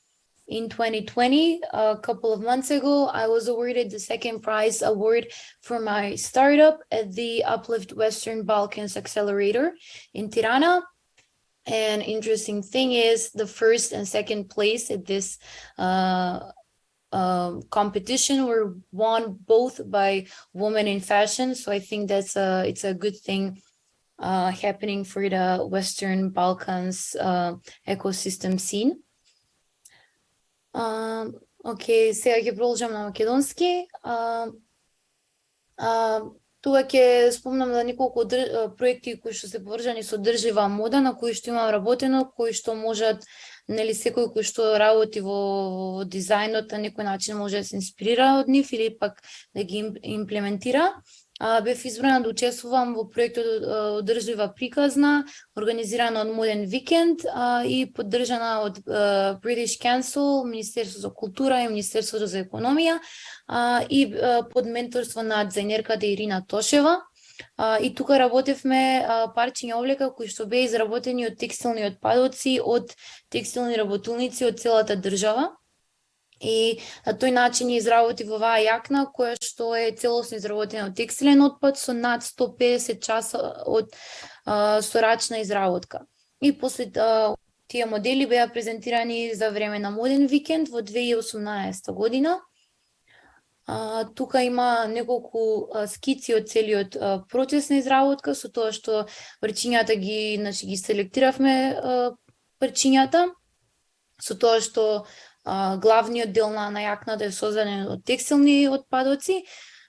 in 2020, a couple of months ago, I was awarded the 2nd prize award for my startup at the Uplift Western Balkans Accelerator in Tirana. And interesting thing is the 1st and 2nd place at this competition were won both by women in fashion. So I think it's a good thing happening for the Western Balkans ecosystem scene. Окей, сега ќе продолжам на македонски. Тука ќе спомнам за неколку проекти кои што се поврзани со одржлива мода, на кои што имам работено, кои што можат, нели, секој кој што работи во дизајнот на некој начин може да се инспирира од нив или пак да ги имплементира. Бев избрана да учествувам во проектот Одржлива приказна, организирана од Моден Викенд и поддржана од British Council, Министерството за култура и Министерството за економија и под менторство на дизајнерката Ирина Тошева. И тука работевме парчиња облека кои што беа изработени од текстилни отпадоци од текстилни работилници од целата држава. И на тој начин изработив оваа јакна која што е целосно изработена од текстилен отпад со над 150 часа од сорачна изработка. И после тие модели беа презентирани за време на Моден Викенд во 2018 година. Тука има неколку скици од целиот процес на изработка, со тоа што парчињата ги селектиравме парчињата, со тоа што главниот дел на јакната е создаден од текстилни отпадоци,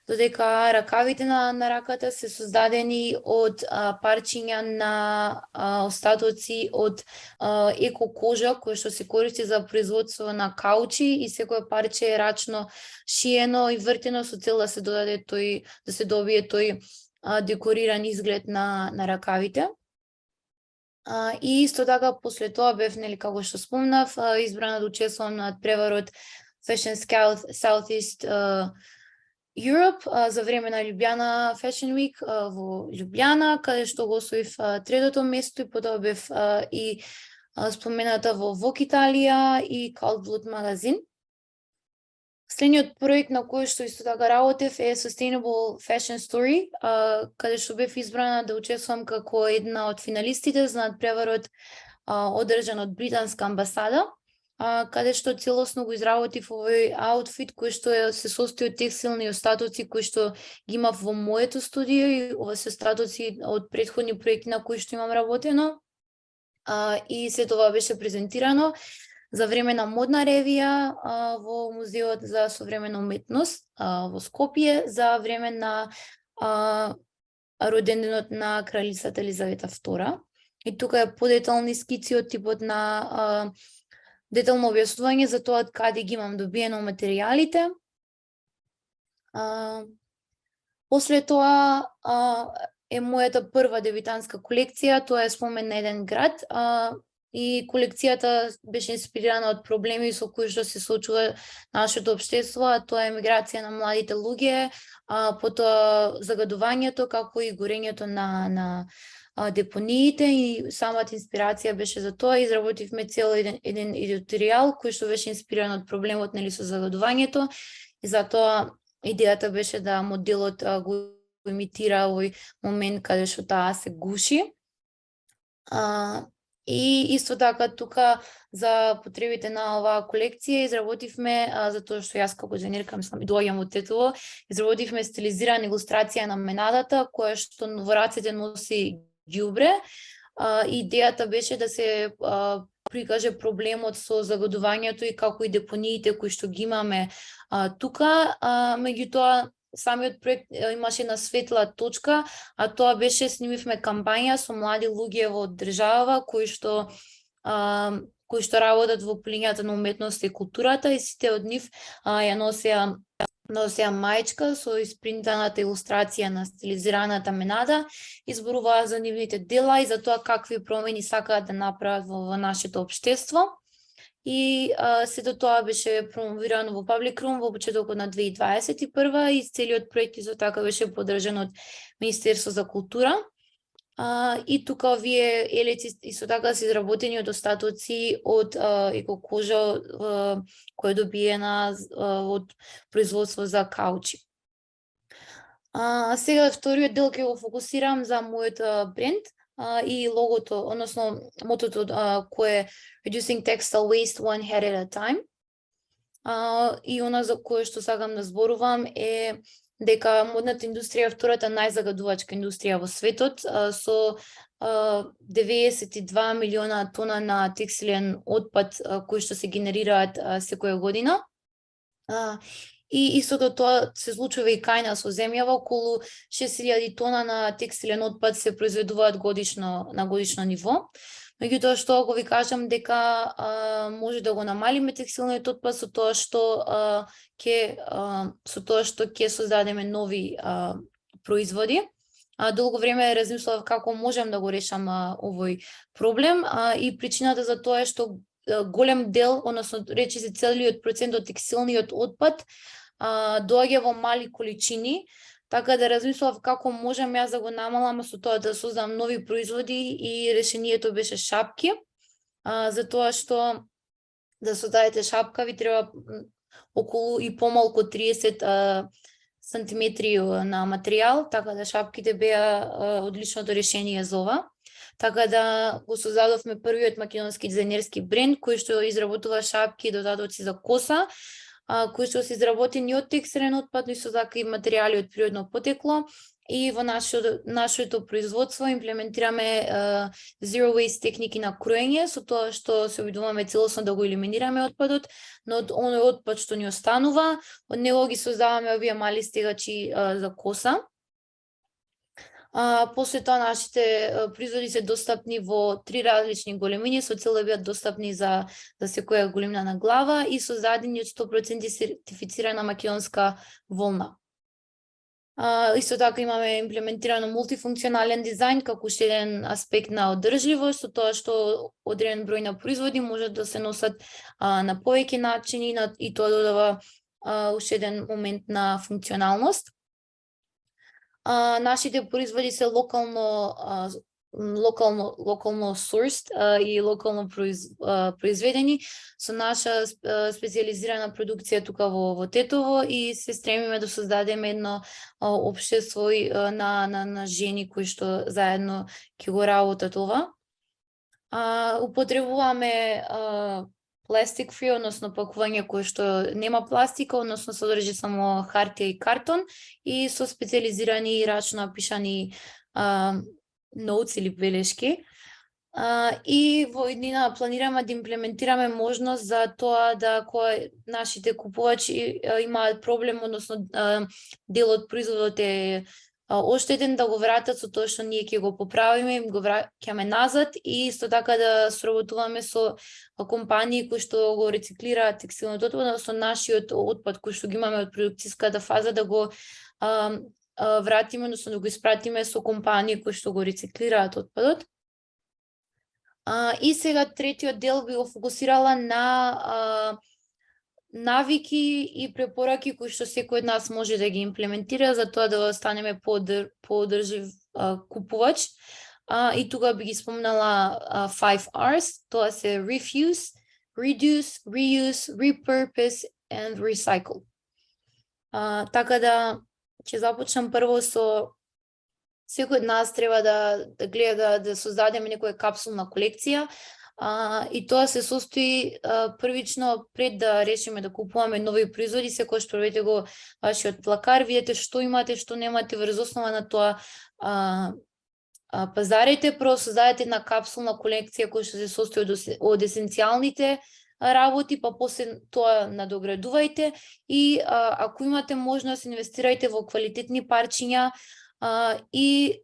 додека ракавите на раката се создадени од парчиња на остатоци од еко кожа која што се користи за производство на каучи, и секое парче е рачно шиено и вртено со цел да се додаде да се добие тој декориран изглед на ракавите. И исто така после тоа бев, нели, како што спомнав, избрана да учествувам на преварот Fashion Scout Southeast Europe за време на Ljubljana Fashion Week во Ljubljana, каде што го освоив 3-то место, и потоа бев и спомената во Vogue Италија и Cult Blood магазин. Следниот проект на кој што исто така работев е Sustainable Fashion Story, каде што бев избрана да учествувам како една од финалистите за надпреварот одржан од британска амбасада, каде што целосно го изработив овој аутфит кој што се состои од текстилни остатоци кои што ги имав во моето студио, и ова се остатоци од претходни проекти на кои што имам работено, и се тоа беше презентирано за време на модна ревија во Музеот за современа уметност во Скопје за време на роденденот на кралицата Елизавета II. И тука е подетални скици од типот на детално објаснување за тоа од каде ги имам добиено материјалите. После тоа е мојата прва дебитантска колекција, тоа е Спомен на еден град, и колекцијата беше инспирирана од проблеми со кои што се соочува нашето општество, а тоа е миграција на младите луѓе, потоа загадувањето, како и горењето на депониите и самата инспирација беше за тоа. Изработивме цел еден едиторијал кој што беше инспириран од проблемот нели со загадувањето и затоа идејата беше да моделот го имитира овој момент каде што таа се гуши. И исто така тука за потребите на оваа колекција изработивме, затоа што јас како инженерка мислам и доаѓам од Тетово, изработивме стилизирана илустрација на менадата која што во рацете носи ѓубре. Идејата беше да се прикаже проблемот со загадувањето и како и депониите кои што ги имаме тука, меѓутоа самиот проект имаше една светла точка, а тоа беше снимивме кампања со млади луѓе во држава кои што работат во полињата на уметноста и културата и сите од нив ја носеа мајчка со испринтаната илустрација на стилизираната менада, изборуваа за нивните дела и за тоа какви промени сакаат да направат во нашето општество. И сето тоа беше промовирано во Public Room во почетокот на 2021 и целиот проект исто така беше поддржан од Министерство за култура. И тука овие елици исто така се изработени од остатоци од екокожа која е добиена од производство за каучи. Сега вториот дел ќе го фокусирам за мојот бренд и логото, односно мотото кое е Reducing Textile Waste One Head at a Time. И она за кое што сакам да зборувам е дека модната индустрија е втората најзагадувачка индустрија во светот со 92 милиона тона на текстилен отпад кои што се генерираат секоја година. И истото тоа се случува и кај нас во земјава, околу 6000 тона на текстилен отпад се произведуваат годишно на годишно ниво. Меѓутоа што го ви кажам дека може да го намалиме текстилниот отпад со тоа што ќе создадеме нови производи. Долго време размислував како можам да го решам овој проблем и причината за тоа е што голем дел, односно речи се целиот процент од текстилниот отпад доаѓа во мали количини, така да размислував како можам јас да го намалам со тоа да создам нови производи и решението беше шапки, затоа што да создадете шапка ви треба околу и помалку 30 сантиметри на материјал, така да шапките беа одличното решение за ова. Така да го создадовме првиот македонски дизајнерски бренд кој што изработува шапки и додатоци за коса, кои што се изработени од текстилен отпад, но исто така и материјали од природно потекло. И во нашето производство имплементираме zero waste техники на кроење, со тоа што се обидуваме целосно да го елиминираме отпадот, но од оној отпад што ни останува, од него ги создаваме овие мали стегачи за коса. После тоа нашите производи се достапни во 3 различни големини со цел да бидат достапни за секоја големина на глава и создадени од 100% сертифицирана македонска волна. Исто така имаме имплементирано мултифункционален дизајн како уште еден аспект на одржливост, со тоа што одреден број на производи можат да се носат на повеќе начини и тоа додава уште еден момент на функционалност. Нашите производи се локално sourced и локално произведени со наша специализирана продукција тука во Тетово и се стремиме да создадеме едно општество на жени кои што заедно ќе го работат ова. Употребуваме plastic free, односно пакување кое што нема пластика, односно содржи само хартија и картон и со специализирани рачно напишани notes или белешки. И во иднина планираме да имплементираме можност за тоа да кога нашите купувачи имаат проблем, односно дел од производот е оштетен, да го вратат со тоа што ние ќе го поправиме, им го враќаме назад и исто така да соработуваме со компании кои што го рециклираат текстилниот отпад, односно нашиот отпад кој што ги имаме од продукцијската фаза да го вратиме, односно да го испратиме со компании кои што го рециклираат отпадот. И сега третиот дел би го фокусирала на навики и препораки кои што секој од нас може да ги имплементира за тоа да станеме подржлив купувач. И тука би ги спомнала 5 R's, тоа се refuse, reduce, reuse, repurpose and recycle. Така да ќе започнам прво со секој од нас треба да гледа да создадеме некоја капсулна колекција. И тоа се состои првично пред да решиме да купуваме нови производи, секогаш проверете го вашиот плакар, видете што имате, што немате, врз основа на тоа пазарите, прво создадете една капсулна колекција која што се состои од есенцијалните работи, па после тоа надоградувајте и ако имате можност инвестирајте во квалитетни парчиња и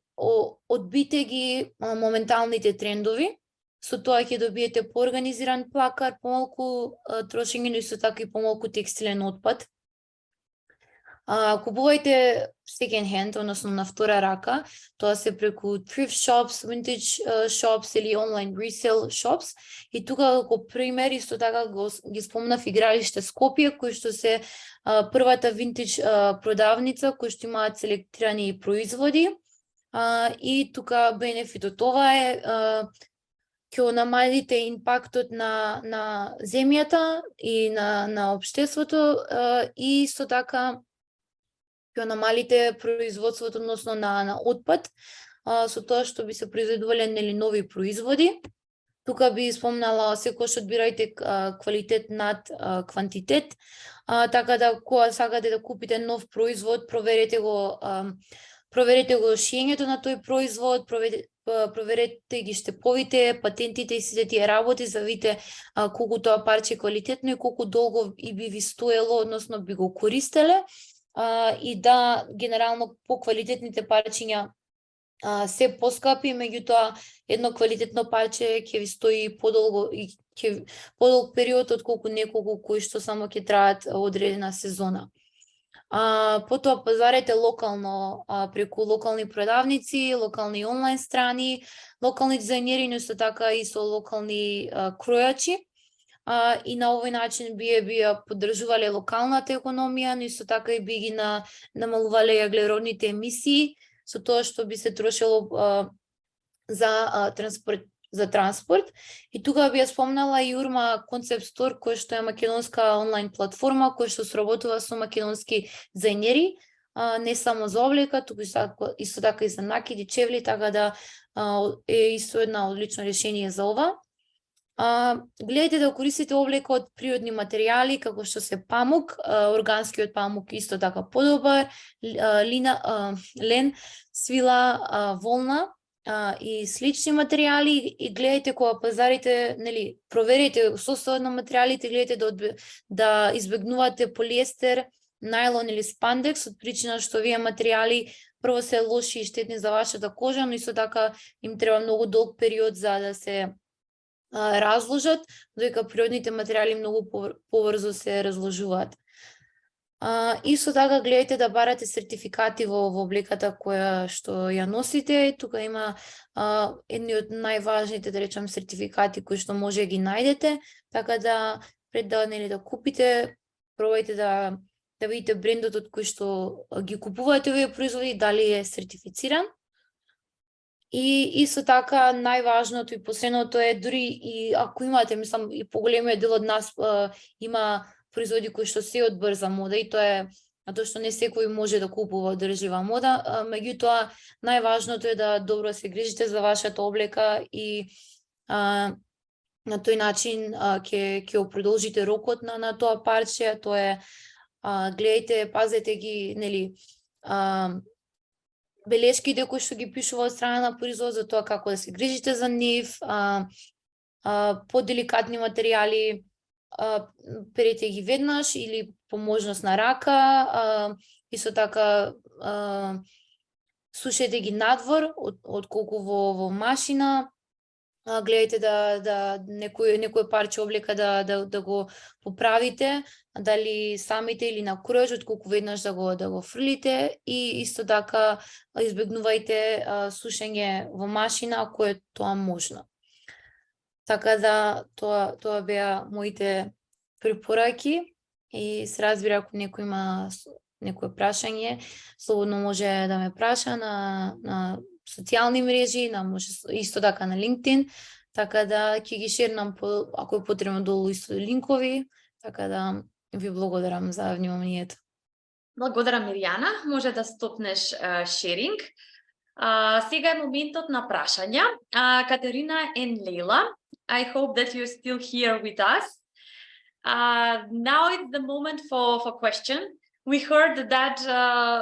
одбите ги моменталните трендови. Со тоа ќе добиете поорганизиран плакар, помалку трошење, но исто така и помалку текстилен отпад. Купувајте second hand, односно на втора рака, тоа се преку thrift shops, vintage shops или online resale shops. И тука како пример исто така ги спомнав игралиште Скопје, кои што се првата vintage продавница, кои што имаат селектирани производи. И тука бенефитот ова е ќе намалите импактот на земјата и на општеството и исто така ќе намалите производството, односно на отпад, со тоа што би се произведувале нови производи. Тука би спомнала секогаш одбирајте квалитет над квантитет, така да кога сакате да купите нов производ, проверете го шиењето на тој производ, проверете ги штеповите, патентите и сите тие работи, за видите колку тоа парче е квалитетно и колку долго и би ви стоело, односно би го користеле. И да, генерално по-квалитетните парчиња се поскапи, меѓутоа едно квалитетно парче ќе ви стои подолго и подолг период отколку неколку кои што само ќе траат одредена сезона. Потоа пазарете локално преку локални продавници, локални онлайн страни, локални дизајнери, но исто така и со локални кројачи. И на овој начин би ја поддржувале локалната економија, но исто така и би ги намалувале јаглеродните емисии со тоа што би се трошело за транспорт. И тука би ја спомнала и Урма Концепт Стор, која што е македонска онлайн платформа, која што сработува со македонски дизајнери, не само за облека, туку исто така и за накиди, чевли, така да е исто една одлично решение за ова. Гледайте да користите облека од природни материјали, како што се памук, органскиот памук исто така подобар, лен, свила, волна и слични материјали. И гледайте кога пазарите, проверете составот на материјалите, гледайте да избегнувате полиестер, најлон или спандекс, од причина што овие материјали прво се лоши и штетни за вашата кожа, но исто така им треба многу долг период за да се разложат, додека природните материјали многу побрзо се разложуваат. Исто така гледайте да барате сертификати во облеката која што ја носите. Тука има едни од најважните, да речам, сертификати кои што може ги најдете, така да пред да купите, пробајте да видите брендот од кој што ги купувате овие производи, дали е сертифициран. И исто така најважното и последното е, дури и ако имате, мислам, и поголемиот дел од нас има производи кои што се од брза мода, и тоа е затоа што не секој може да купува одржлива мода, меѓутоа најважното е да добро се грижите за вашата облека и на тој начин ќе продолжите рокот на тоа парче. Тоа е, гледајте, пазете ги, белешките кои што ги пишува од страна на производ за тоа како да се грижите за нив, поделикатни материјали, перете ги веднаш или по можност на рака, исто така сушете ги надвор отколку во машина. Гледајте да некој парче облека да го поправите, дали самите или на кројач, отколку веднаш да го фрлите, и исто така избегнувајте сушење во машина ако е тоа можно. Така да тоа беа моите препораки и се разбира ако некој има некое прашање, слободно може да ме праша на социјални мрежи, може исто така на LinkedIn, така да ќе ги шернам ако е потребно долу исто линкови, така да ви благодарам за вниманието. Благодарам, Миријана. Може да стопнеш шеринг. Сега е моментот на прашања. Катерина and Leila, I hope that you're still here with us. Now it's the moment for question. We heard that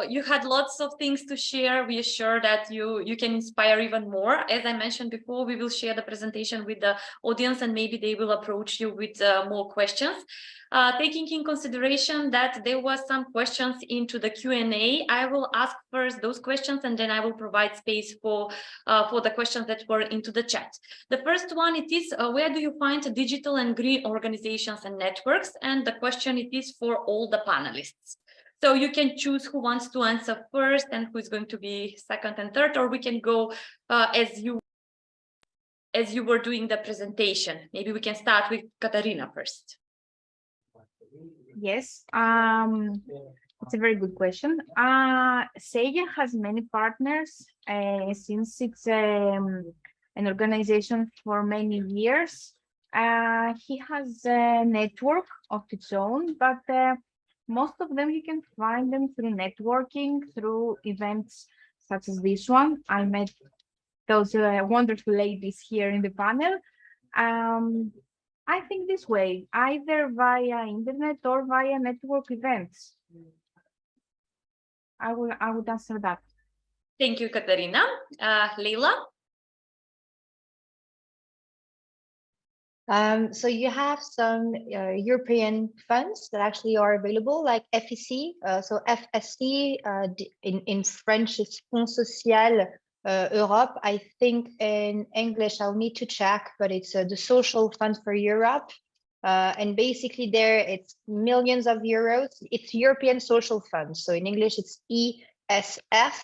you had lots of things to share. We are sure that you can inspire even more. As I mentioned before, we will share the presentation with the audience and maybe they will approach you with more questions. Taking in consideration that there were some questions into the Q&A, I will ask first those questions and then I will provide space for the questions that were into the chat. The first one, it is, where do you find digital and green organizations and networks? And the question, it is for all the panelists. So you can choose who wants to answer first and who is going to be second and third, or we can go as you were doing the presentation. Maybe we can start with Katarina first. Yes, it's a very good question. SEIA has many partners since it's an organization for many years. He has a network of its own, but most of them you can find them through networking, through events such as this one. I met those wonderful ladies here in the panel. I think this way, either via internet or via network events. I would answer that. Thank you, Katarina. Leila? So you have some European funds that actually are available, like FEC. So FSC in French is Fonds Social Europe. I think in English I'll need to check, but it's the Social Fund for Europe. And basically there it's millions of euros. It's European Social Fund. So in English it's ESF.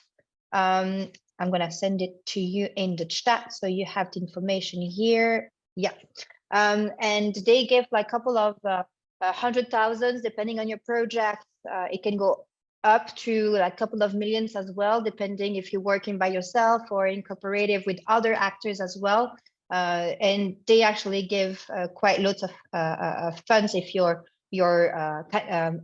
I'm gonna send it to you in the chat so you have the information here. Yeah. And they give like a couple of 100,000 depending on your project. It can go up to like a couple of millions as well, depending if you're working by yourself or in cooperative with other actors as well. And they actually give quite lots of funds if your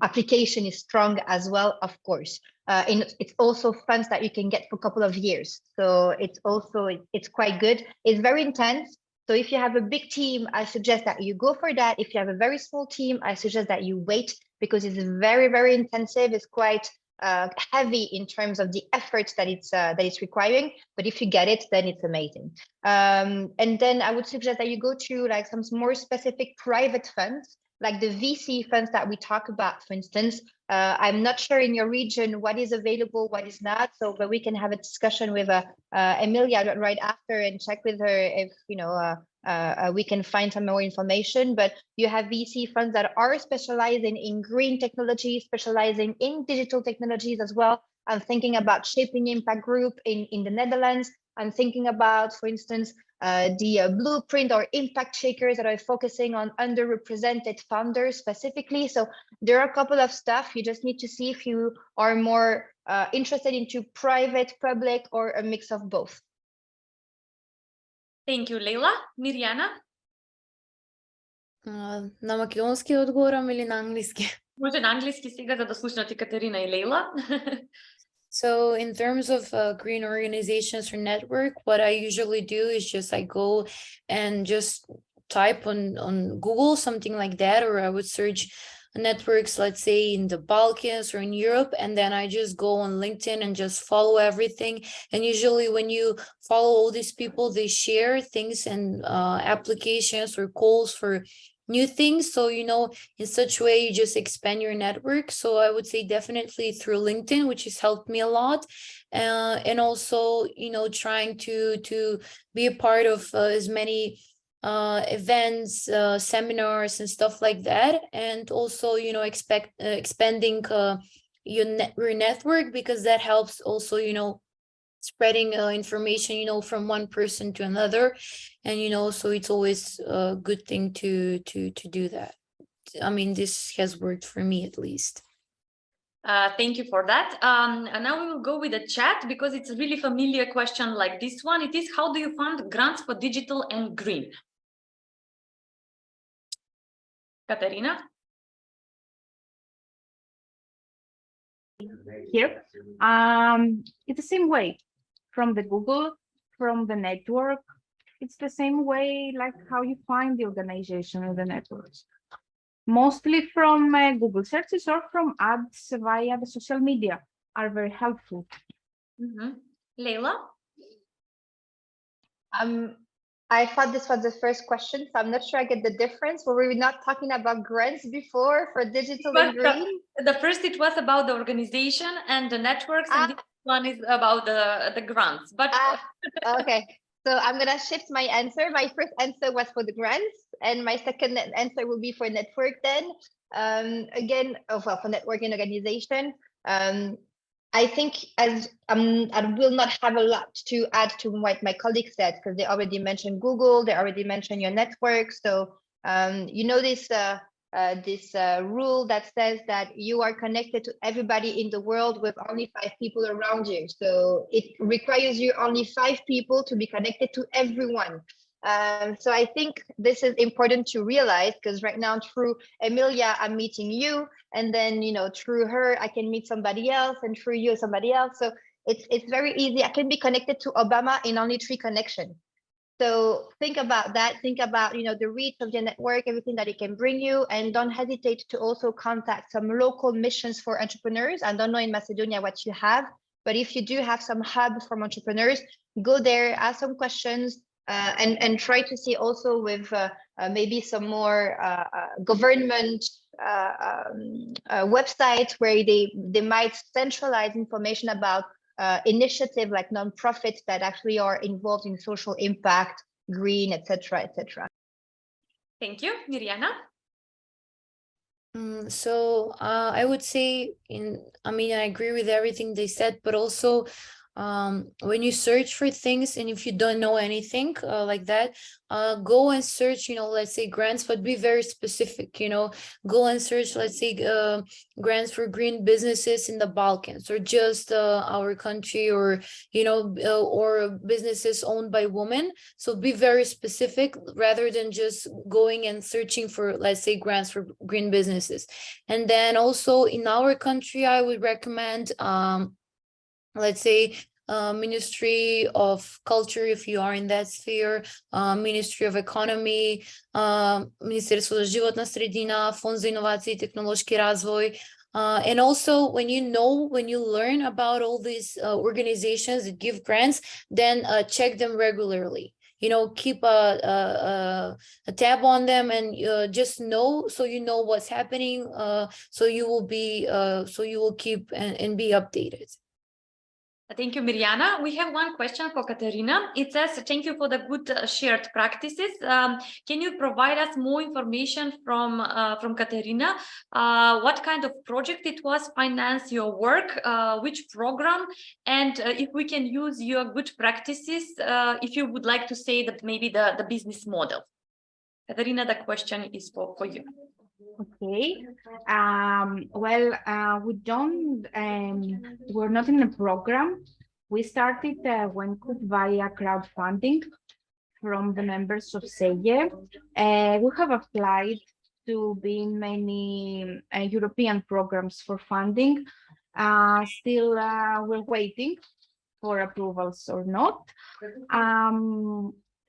application is strong as well, of course. And it's also funds that you can get for a couple of years. So it's quite good. It's very intense. So if you have a big team, I suggest that you go for that. If you have a very small team, I suggest that you wait because it's very, very intensive. It's quite heavy in terms of the efforts that it's requiring. But if you get it, then it's amazing. And then I would suggest that you go to like some more specific private funds, like the VC funds that we talk about, for instance. I'm not sure in your region what is available, what is not. So, but we can have a discussion with Emilia right after and check with her if we can find some more information. But you have VC funds that are specializing in green technology, specializing in digital technologies as well. I'm thinking about Shaping Impact Group in the Netherlands. I'm thinking about, for instance, the Blueprint or Impact Shakers that are focusing on underrepresented founders specifically. So there are a couple of stuff. You just need to see if you are more interested into private, public, or a mix of both. Thank you, Leila. Мирјана? На македонски одговорам или на англиски? Може на англиски сега за да слушнат и Катерина и Лейла. So in terms of green organizations or network, what I usually do is just I go and just type on Google, something like that, or I would search networks, let's say in the Balkans or in Europe, and then I just go on LinkedIn and just follow everything. And usually when you follow all these people, they share things and applications or calls for new things. So, in such a way, you just expand your network. So I would say definitely through LinkedIn, which has helped me a lot. And also, trying to be a part of as many events, seminars and stuff like that. And also, expanding your network, because that helps also, spreading information, from one person to another. And, so it's always a good thing to do that. I mean, this has worked for me at least. Thank you for that. And now we will go with the chat because it's a really familiar question like this one. It is, how do you fund grants for digital and green? Katerina? Here, it's the same way from the Google, from the network. It's the same way like how you find the organization or the networks. Mostly from Google searches or from ads via the social media are very helpful. Leila? I thought this was the first question, so I'm not sure I get the difference. Were we not talking about grants before for digital and green? The first, it was about the organization and the networks, and this one is about the grants. But okay, so I'm gonna shift my answer. My first answer was for the grants, and my second answer will be for network then. Again, well, for networking organization. I think as I will not have a lot to add to what my colleagues said, because they already mentioned Google, they already mentioned your network. So you know this rule that says that you are connected to everybody in the world with only 5 people around you. So it requires you only 5 people to be connected to everyone. So I think this is important to realize, because right now through Emilia, I'm meeting you, and then, you know, through her, I can meet somebody else, and through you, somebody else. So it's very easy. I can be connected to Obama in only 3 connections. So think about that. Think about, you know, the reach of your network, everything that it can bring you, and don't hesitate to also contact some local missions for entrepreneurs. I don't know in Macedonia what you have, but if you do have some hubs from entrepreneurs, go there, ask some questions, and try to see also with maybe some more government websites where they might centralize information about initiative like nonprofits that actually are involved in social impact, green, etc., etc. Thank you, Mirjana. So I would say, I agree with everything they said, but also when you search for things, and if you don't know anything like that, go and search, you know, let's say grants, but be very specific, you know, go and search, let's say grants for green businesses in the Balkans, or just our country, or, you know, or businesses owned by women. So be very specific rather than just going and searching for, let's say, grants for green businesses. And then also in our country, I would recommend let's say Ministry of Culture, if you are in that sphere, Ministry of Economy, Министерство за животна средина, Фонд за иновации и технологски развой. And also when you learn about all these organizations that give grants, then check them regularly. You know, keep a tab on them, and just know, so you know what's happening, so you will keep and be updated. Thank you, Mirjana. We have one question for Katerina. It says, thank you for the good shared practices. Can you provide us more information from Katerina? What kind of project it was, finance your work, which program, and if we can use your good practices, if you would like to say that maybe the business model. Katerina, the question is for you. Okay. We're not in a program. We started WenCoop via crowdfunding from the members of SEGE. We have applied to be in many European programs for funding. Still, we're waiting for approvals or not.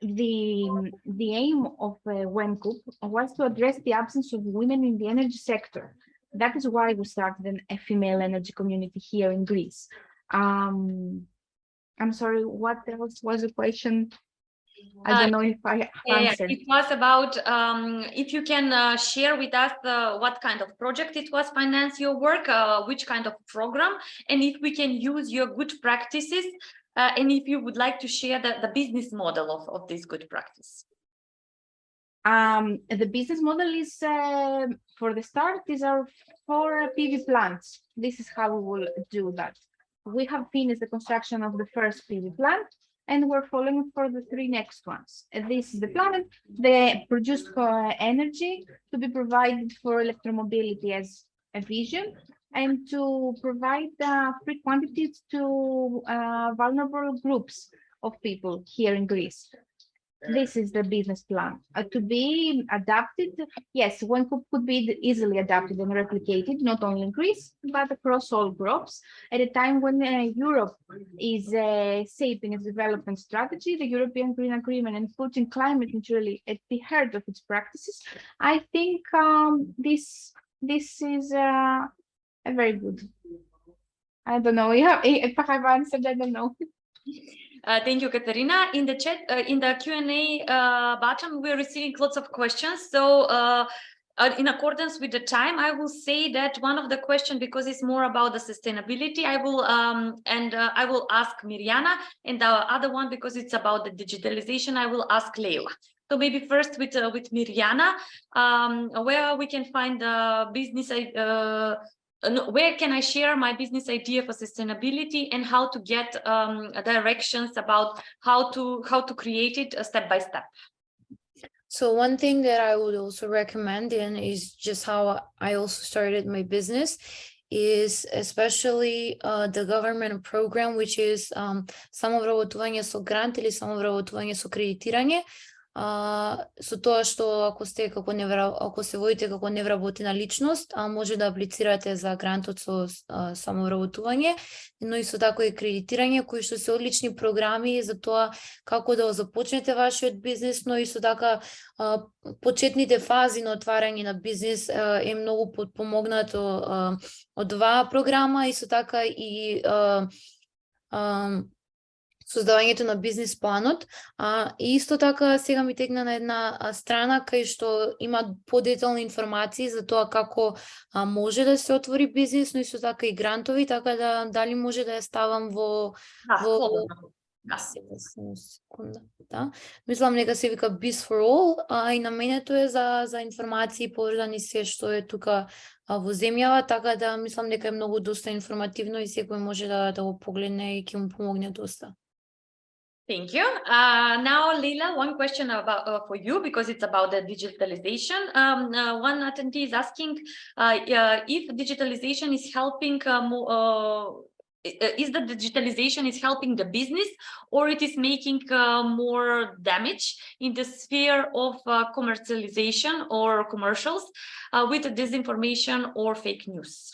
The aim of WenCoop was to address the absence of women in the energy sector. That is why we started a female energy community here in Greece. I'm sorry, what else was the question? I don't know if I answered. It was about if you can share with us what kind of project it was, finance your work, which kind of program, and if we can use your good practices, and if you would like to share the business model of this good practice. The business model is, for the start, is our 4 PV plants. This is how we will do that. We have finished the construction of the first PV plant, and we're following for the 3 next ones. This is the plan. The produced energy to be provided for electromobility as a vision, and to provide free quantities to vulnerable groups of people here in Greece. This is the business plan. To be adapted, yes, one could be easily adapted and replicated, not only in Greece, but across all groups. At a time when Europe is shaping its development strategy, the European Green Agreement, and putting climate neutrality at the heart of its practices, I think this is a very good. I don't know if I have answered, I don't know. Thank you, Katerina. In the chat, in the Q&A button, we're receiving lots of questions. So in accordance with the time, I will say that one of the questions, because it's more about the sustainability, I will ask Mirjana, and the other one, because it's about the digitalization, I will ask Leila. So maybe first with Mirjana, where we can find the business, where can I share my business idea for sustainability, and how to get directions about how to create it step by step? So one thing that I would also recommend, and is just how I also started my business, is especially the government program, which is самовработување со грант или самовработување со кредитирање. Со тоа што ако се водите како невработена личност, може да аплицирате за грантот со самовработување, но исто така и кредитирање, кои што се одлични програми за тоа како да започнете вашиот бизнес, но исто така почетните фази на отварање на бизнес е многу подпомогнато од оваа програма, исто така и создавањето на бизнес планот. И исто така сега ми тегна на една страна кај што има подетални информации за тоа како може да се отвори бизнес, но исто така и грантови, така да дали може да ја ставам во секунда. Да. Мислам нека се вика Biz for All, и наменето е за информации поврзани се што е тука во земјава, така да мислам дека е многу доста информативно и секој може да го погледне и ќе му помогне доста. Thank you. Now, Leila, one question about for you, because it's about the digitalization. One attendee is asking if digitalization is helping is the digitalization is helping the business, or it is making more damage in the sphere of commercialization or commercials with disinformation or fake news?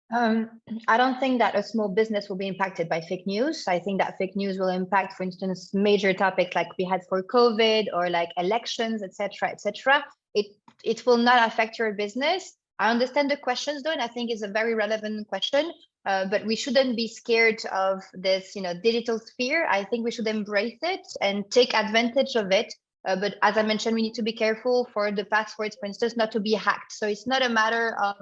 I don't think that a small business will be impacted by fake news. I think that fake news will impact, for instance, major topics like we had for COVID or like elections, etc., etc. It will not affect your business. I understand the questions though, and I think it's a very relevant question. But we shouldn't be scared of this, digital sphere. I think we should embrace it and take advantage of it. But as I mentioned, we need to be careful for the passwords, for instance, not to be hacked. So it's not a matter of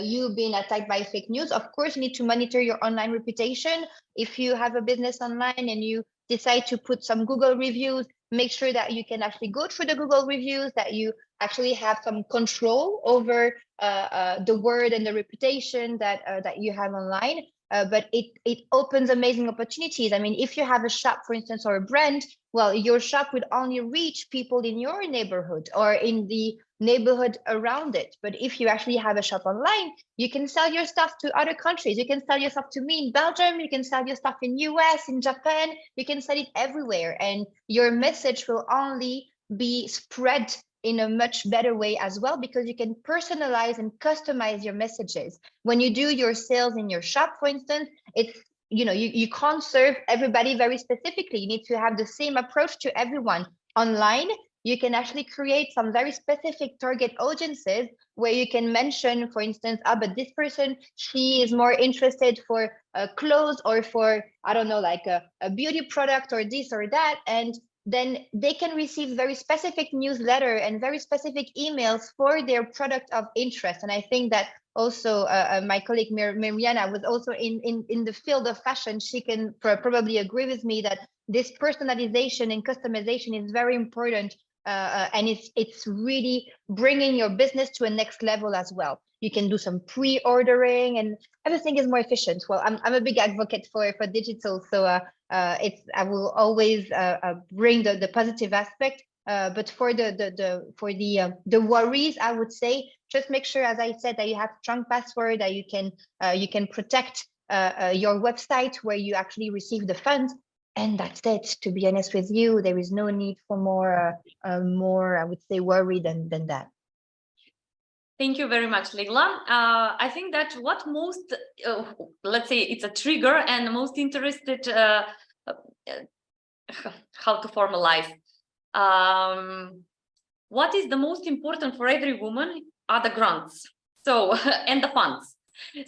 you being attacked by fake news. Of course, you need to monitor your online reputation. If you have a business online and you decide to put some Google reviews, make sure that you can actually go through the Google reviews, that you actually have some control over the word and the reputation that you have online. But it opens amazing opportunities. I mean, if you have a shop, for instance, or a brand, well, your shop would only reach people in your neighborhood or in the neighborhood around it. But if you actually have a shop online, you can sell your stuff to other countries. You can sell your stuff to me in Belgium. You can sell your stuff in US, in Japan. You can sell it everywhere. And your message will only be spread in a much better way as well, because you can personalize and customize your messages. When you do your sales in your shop, for instance, it's you can't serve everybody very specifically. You need to have the same approach to everyone. Online, you can actually create some very specific target audiences where you can mention, for instance, but this person, she is more interested for clothes or for, I don't know, like a beauty product or this or that. And then they can receive very specific newsletter and very specific emails for their product of interest. And I think that also my colleague Mirjana was also in the field of fashion. She can probably agree with me that this personalization and customization is very important. And it's really bringing your business to a next level as well. You can do some pre-ordering and everything is more efficient. Well, I'm a big advocate for digital, so I will always bring the positive aspect. But for the worries, I would say just make sure, as I said, that you have strong password, that you can protect your website where you actually receive the funds, and that's it. To be honest with you, there is no need for more I would say worry than that. Thank you very much, Leila. I think that what most, let's say it's a trigger and most interested, how to formalize. What is the most important for every woman are the grants, so and the funds.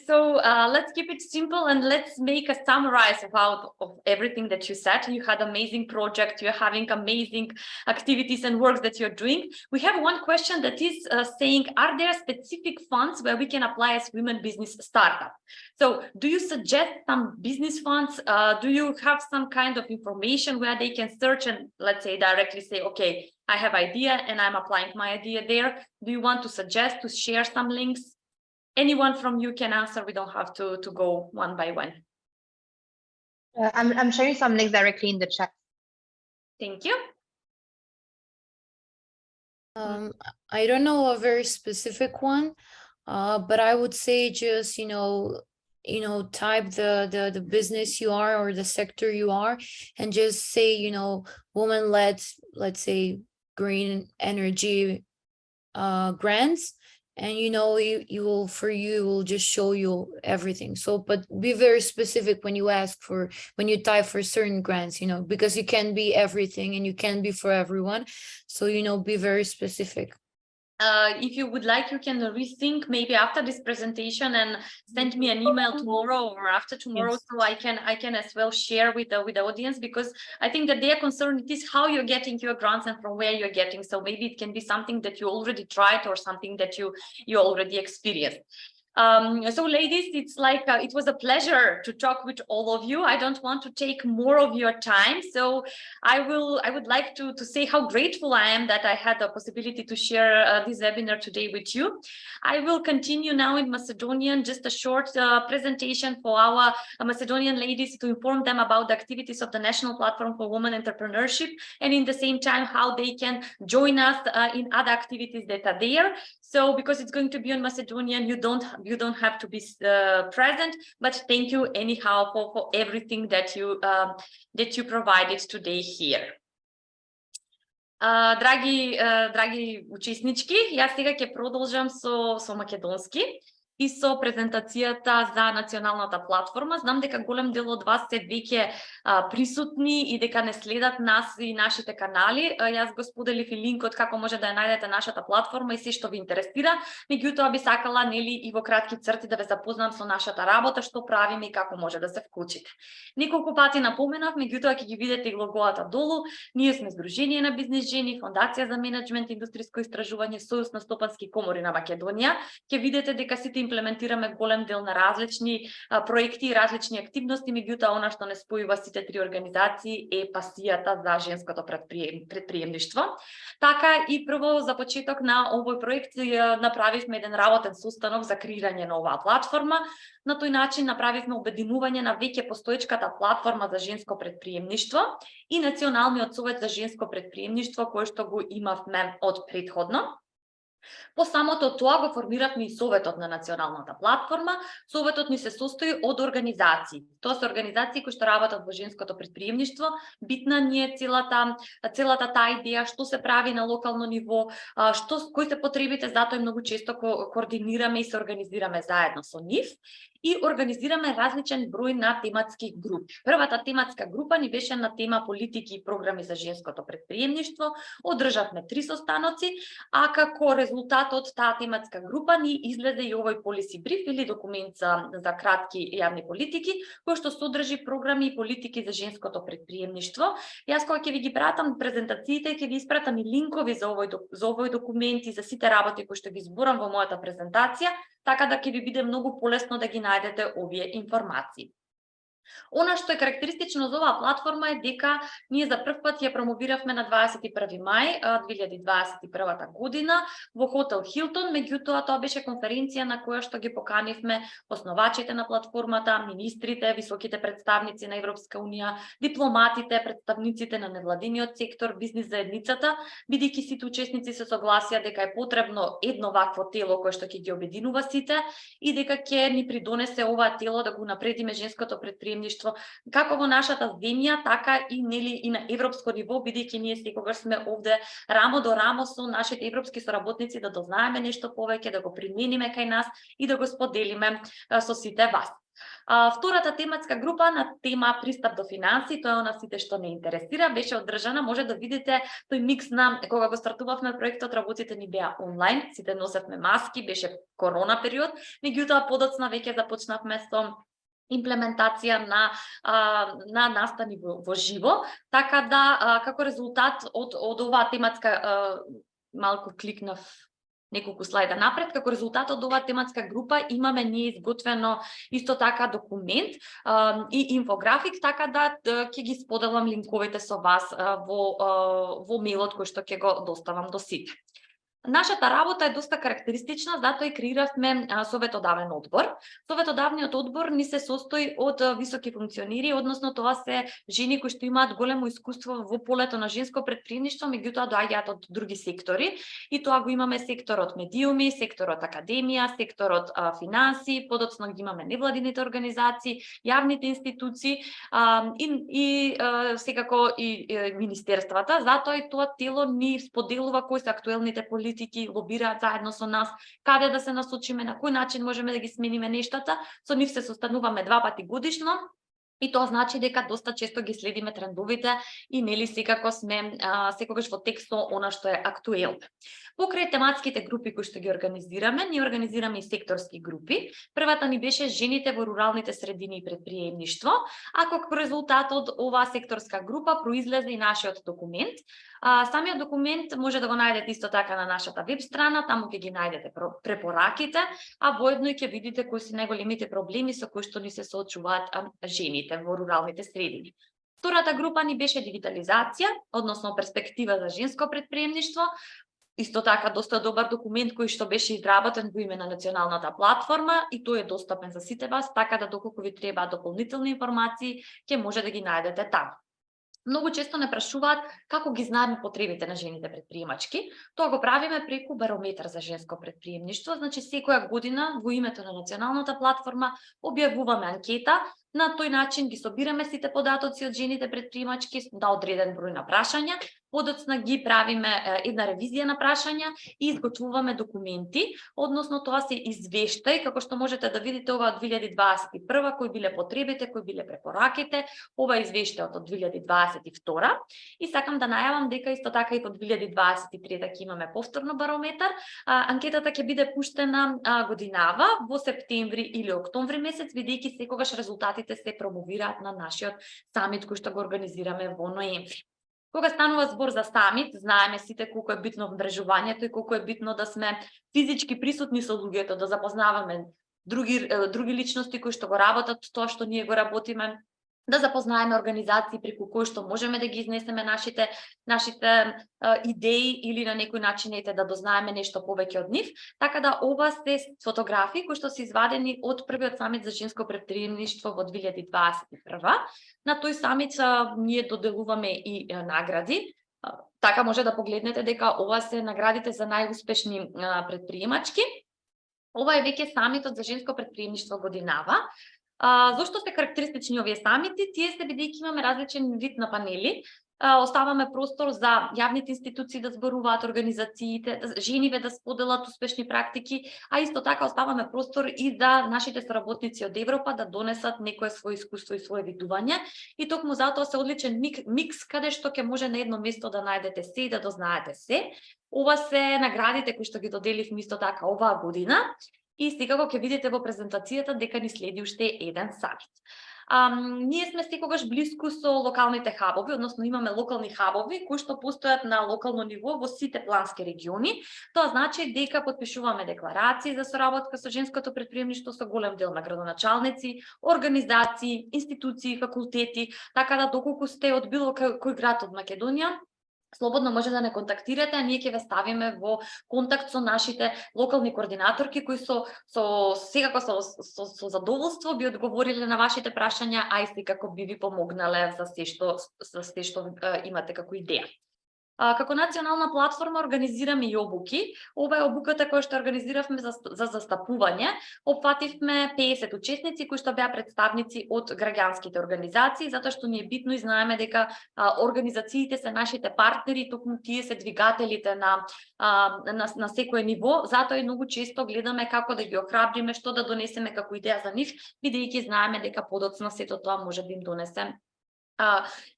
So let's keep it simple and let's make a summarize of everything that you said. You had amazing project, you're having amazing activities and works that you're doing. We have one question that is saying, are there specific funds where we can apply as women business startup? So do you suggest some business funds? Do you have some kind of information where they can search and let's say directly say, okay, I have idea and I'm applying my idea there. Do you want to suggest to share some links? Anyone from you can answer. We don't have to go one by one. I'm sharing some links directly in the chat. Thank you. I don't know a very specific one, but I would say just type the business you are or the sector you are, and just say woman-led, let's say green energy grants. And you will just show you everything. So, but be very specific when you when you type for certain grants, because you can be everything and you can be for everyone. So, be very specific. If you would like, you can rethink maybe after this presentation and send me an email tomorrow or after tomorrow, yes. So I can as well share with the audience, because I think that their concern is how you're getting your grants and from where you're getting. So maybe it can be something that you already tried or something that you already experienced. So ladies, it's like it was a pleasure to talk with all of you. I don't want to take more of your time, so I would like to say how grateful I am that I had the possibility to share this webinar today with you. I will continue now in Macedonian, just a short presentation for our Macedonian ladies to inform them about the activities of the National Platform for Women Entrepreneurship, and in the same time how they can join us in other activities that are there. So because it's going to be on Macedonian, you don't have to be present, but thank you anyhow for everything that you provided today here. Драги учеснички, јас сега ќе продолжам со македонски и со презентацијата за националната платформа. Знам дека голем дел од вас се веќе присутни и дека не следат нас и нашите канали. Јас го споделив и линкот како може да ја најдете нашата платформа и се што ви интересира. Меѓутоа би сакала и во кратки црти да ве запознам со нашата работа, што правиме и како може да се вклучите. Неколку пати напоменав, меѓутоа ќе ги видите и логоата долу. Ние сме Сдружение на бизнес жени, Фондација за менеджмент и индустријско истражување, Сојуз на стопански комори на Македонија. Ќе видите дека сите имплементираме голем дел на различни проекти и различни активности, меѓутоа она што не спојува сите три организации е пасијата за женското предприемништво. Така и прво за почеток на овој проект направивме еден работен состанок за креирање на оваа платформа. На тој начин направивме обединување на веќе постоечката платформа за женско предприемништво и Националниот совет за женско предприемништво кој што го имавме од претходно. По самото тоа го формиравме и Советот на Националната платформа. Советот ни се состои од организации. Тоа се организации кои што работат во женското предприемништво. Битна ни е целата таа идеја, што се прави на локално ниво, кои се потребите, затоа и многу често координираме и се организираме заедно со нив и организираме различен број на тематски групи. Првата тематска група ни беше на тема политики и програми за женското предприемништво. Одржавме 3 состаноци, а како резултат од таа тематска група ни излезе и овој policy brief или документ за кратки јавни политики, кој што содржи програми и политики за женското предприемништво. Јас кога ќе ви ги пратам презентациите, ќе ви испратам и линкови за овој документ и за сите работи кои што ги зборам во мојата презентација, така да ќе ви биде многу полесно да ги најдете овие информации. Она што е карактеристично за оваа платформа е дека ние за прв пат ја промовиравме на 21 мај 2021 година во хотел Хилтон, меѓутоа тоа беше конференција на која што ги поканивме основачите на платформата, министрите, високите представници на Европска унија, дипломатите, представниците на невладиниот сектор, бизнис заедницата, бидејќи сите учесници се согласија дека е потребно едно вакво тело кое што ќе ги обединува сите и дека ќе ни придонесе ова тело да го напредиме женското претприемништво како во нашата земја, така и нели и на европско ниво, бидејќи ние секогаш сме овде рамо до рамо со нашите европски соработници да дознаеме нешто повеќе, да го примениме кај нас и да го споделиме со сите вас. Втората тематска група на тема пристап до финанси, тоа е она сите што не интересира, беше одржана, може да видите тој микс на кога го стартувавме проектот, работите ни беа онлайн, сите носевме маски, беше корона период, меѓутоа подоцна веќе започнавме со имплементација на настани во живо, така да како резултат од оваа тематска малку кликнав неколку слајда напред, како резултат од оваа тематска група имаме ние изготвено исто така документ и инфографик, така да ќе ги споделам линковите со вас во мејлот кој што ќе го доставам до сите. Нашата работа е доста карактеристична, затоа и креиравме советодавен одбор. Советодавниот одбор ни се состои од високи функционери, односно тоа се жени кои што имаат големо искуство во полето на женско претприемништво, меѓутоа доаѓаат од други сектори и тоа го имаме секторот медиуми, секторот академија, секторот финанси, подоцна ги имаме невладините организации, јавните институции и секако и министерствата, затоа и тоа тело ни споделува кои се актуелните политики, лобираат заедно со нас, каде да се насочиме, на кој начин можеме да ги смениме нештата. Со нив се состануваме 2 пати годишно и тоа значи дека доста често ги следиме трендовите и нели секако сме секогаш во текст со она што е актуелно. Покрај тематските групи кои што ги организираме, ние организираме и секторски групи. Првата ни беше жените во руралните средини и претприемништво, а како резултат од оваа секторска група произлезе и нашиот документ. Самиот документ може да го најдете исто така на нашата веб страна, таму ќе ги најдете препораките, а воедно и ќе видите кои се најголемите проблеми со кои што ни се соочуваат жените во руралните средини. Втората група ни беше дигитализација, односно перспектива за женско претприемништво. Исто така доста добар документ кој што беше изработен во име на националната платформа и тој е достапен за сите вас, така да доколку ви требаат дополнителни информации, ќе може да ги најдете таму. Многу често не прашуваат како ги знаеме потребите на жените претприемачки. Тоа го правиме преку барометар за женско претприемништво, значи секоја година во името на националната платформа објавуваме анкета. На тој начин ги собираме сите податоци од жените претприемачки да одреден број на прашања, подоцна ги правиме една ревизија на прашања и изготвуваме документи, односно тоа се извештај, како што можете да видите ова од 2021, кои биле потребите, кои биле препораките, ова извештајот од 2022 и сакам да најавам дека исто така и во 2023 ќе имаме повторно барометар. Анкетата ќе биде пуштена годинава во септември или октомври месец, бидејќи секогаш резултатите се промовираат на нашиот самит кој што го организираме во ноември. Кога станува збор за самит, знаеме сите колку е битно вмрежувањето и колку е битно да сме физички присутни со луѓето, да запознаваме други личности кои што го работат тоа што ние го работиме, да запознаеме организации преку кои што можеме да ги изнесеме нашите идеи или на некој начин да дознаеме нешто повеќе од нив. Така да ова се фотографии кои што се извадени од првиот самит за женско претприемништво во 2021. На тој самит ние доделуваме и награди. Така може да погледнете дека ова се наградите за најуспешни претприемачки. Ова е веќе самитот за женско претприемништво годинава. Зошто се карактеристични овие самити? Тие се бидејќи имаме различен вид на панели, оставаме простор за јавните институции да зборуваат, организациите, жениве да споделат успешни практики, а исто така оставаме простор и за нашите соработници од Европа да донесат некое свое искуство и свое видување. И токму затоа се одличен микс каде што ќе може на едно место да најдете се и да дознаете се. Ова се наградите кои што ги доделивме исто така оваа година. И секако ќе видите во презентацијата дека ни следи уште еден самит. Ние сме секогаш блиску со локалните хабови, односно имаме локални хабови кои што постојат на локално ниво во сите плански региони. Тоа значи дека потпишуваме декларации за соработка со женското претприемништво со голем дел на градоначалници, организации, институции, факултети, така да доколку сте од било кој град од Македонија, слободно може да не контактирате, а ние ќе ве ставиме во контакт со нашите локални координаторки кои секако со задоволство би одговориле на вашите прашања, а и секако би ви помогнале за се што имате како идеја. Како национална платформа организираме и обуки. Ова е обуката која што организиравме за застапување. Опфативме 50 учесници кои што беа представници од граѓанските организации, затоа што ни е битно и знаеме дека организациите се нашите партнери, токму тие се двигателите на секое ниво, затоа и многу често гледаме како да ги охрабриме, што да донесеме како идеја за нив, бидејќи знаеме дека подоцна сето тоа може да им донесе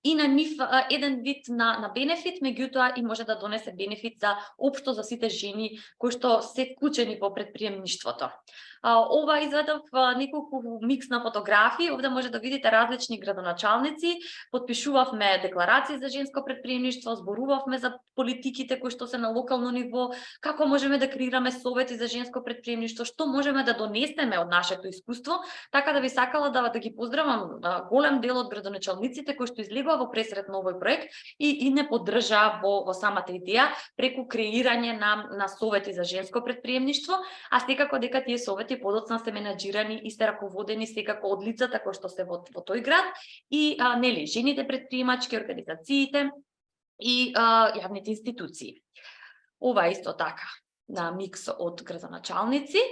и на нив еден вид на бенефит, меѓутоа и може да донесе бенефит за општо за сите жени кои што се вклучени во претприемништвото. Ова изведов неколку микс на фотографии, овде може да видите различни градоначалници, потпишувавме декларации за женско претприемништво, зборувавме за политиките кои што се на локално ниво, како можеме да креираме совети за женско претприемништво, што можеме да донесеме од нашето искуство, така да ви сакала да ги поздравам голем дел од градоначалниците кои што излегува во пресрет на овој проект и не поддржа во самата идеја преку креирање на совети за женско претприемништво, а секако дека тие совети подоцна се менаџирани и се раководени секако од лицата кои што се во тој град и нели жените претприемачки, организациите и јавните институции. Ова исто така на микс од градоначалници.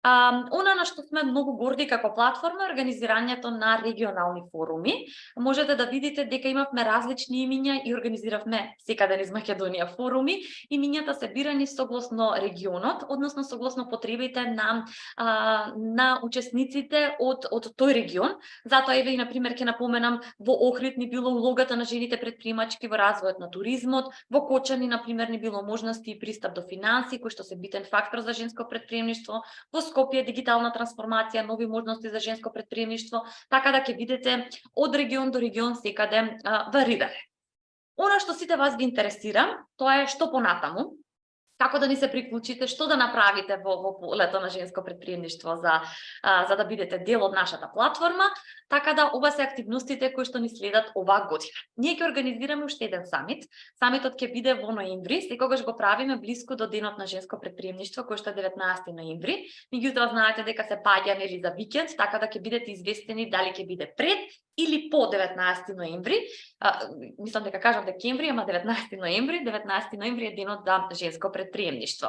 Она на што сме многу горди како платформа е организирањето на регионални форуми. Можете да видите дека имавме различни имиња и организиравме секаде низ Македонија форуми. Имињата се бирани согласно регионот, односно согласно потребите на учесниците од тој регион. Затоа еве и на пример ќе напоменам, во Охрид ни било улогата на жените претприемачки во развојот на туризмот, во Кочани на пример ни било можности и пристап до финансии кои што се битен фактор за женско претприемништво, во Скопје дигитална трансформација, нови можности за женско претприемништво, така да ќе видите од регион до регион секаде варирае. Она што сите вас ги интересира, тоа е што понатаму, како да ни се приклучите, што да направите во полето на женско претприемништво за да бидете дел од нашата платформа, така да ова се активностите кои што ни следат оваа година. Ние ќе организираме уште еден самит. Самитот ќе биде во ноември, секогаш го правиме блиску до денот на женско претприемништво кој што е 19 ноември. Меѓутоа знаете дека се паѓа нели за викенд, така да ќе бидете известени дали ќе биде пред или по 19 ноември. Мислам дека кажам декември, ама 19 ноември. 19 ноември е денот за женско претприемништво.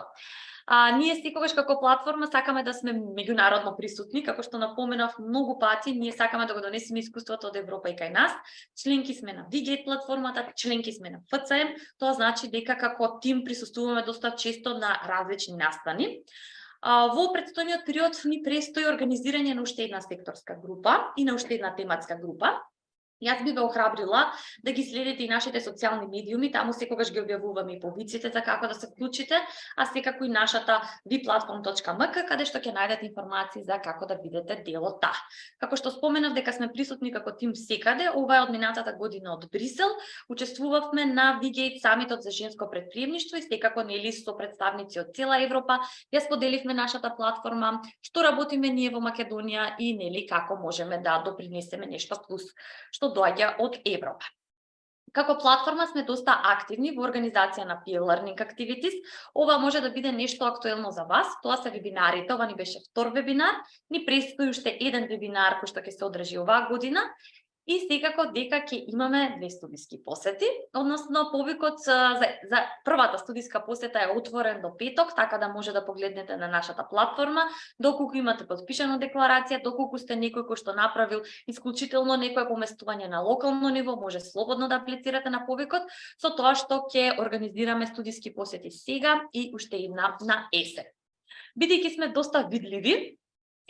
Ние секогаш како платформа сакаме да сме меѓународно присутни, како што напоменав многу пати, ние сакаме да го донесеме искуството од Европа и кај нас. Членки сме на Vigate платформата, членки сме на FCM, тоа значи дека како тим присуствуваме доста често на различни настани. Во предстојниот период ни престои организирање на уште една секторска група и на уште една тематска група. Јас би ве охрабрила да ги следите и нашите социјални медиуми, таму секогаш ги објавуваме и повиците за како да се вклучите, а секако и нашата vplatform.mk, каде што ќе најдете информации за како да бидете дел од таа. Како што споменав дека сме присутни како тим секаде, ова е од минатата година од Брисел, учествувавме на Vigate самитот за женско претприемништво и секако нели со представници од цела Европа, ја споделивме нашата платформа, што работиме ние во Македонија и нели како можеме да допринесеме нешто плюс што доаѓа од Европа. Како платформа сме доста активни во организација на peer learning activities. Ова може да биде нешто актуелно за вас. Тоа се вебинарите, ова ни беше втор вебинар. Ни предстои уште еден вебинар кој што ќе се одржи оваа година. И секако дека ќе имаме 2 студиски посети, односно повикот за првата студиска посета е отворен до петок, така да може да погледнете на нашата платформа, доколку имате подпишана декларација, доколку сте некој кој што направил исклучително некое поместување на локално ниво, може слободно да аплицирате на повикот, со тоа што ќе организираме студиски посети сега и уште една на есен. Бидејќи сме доста видливи,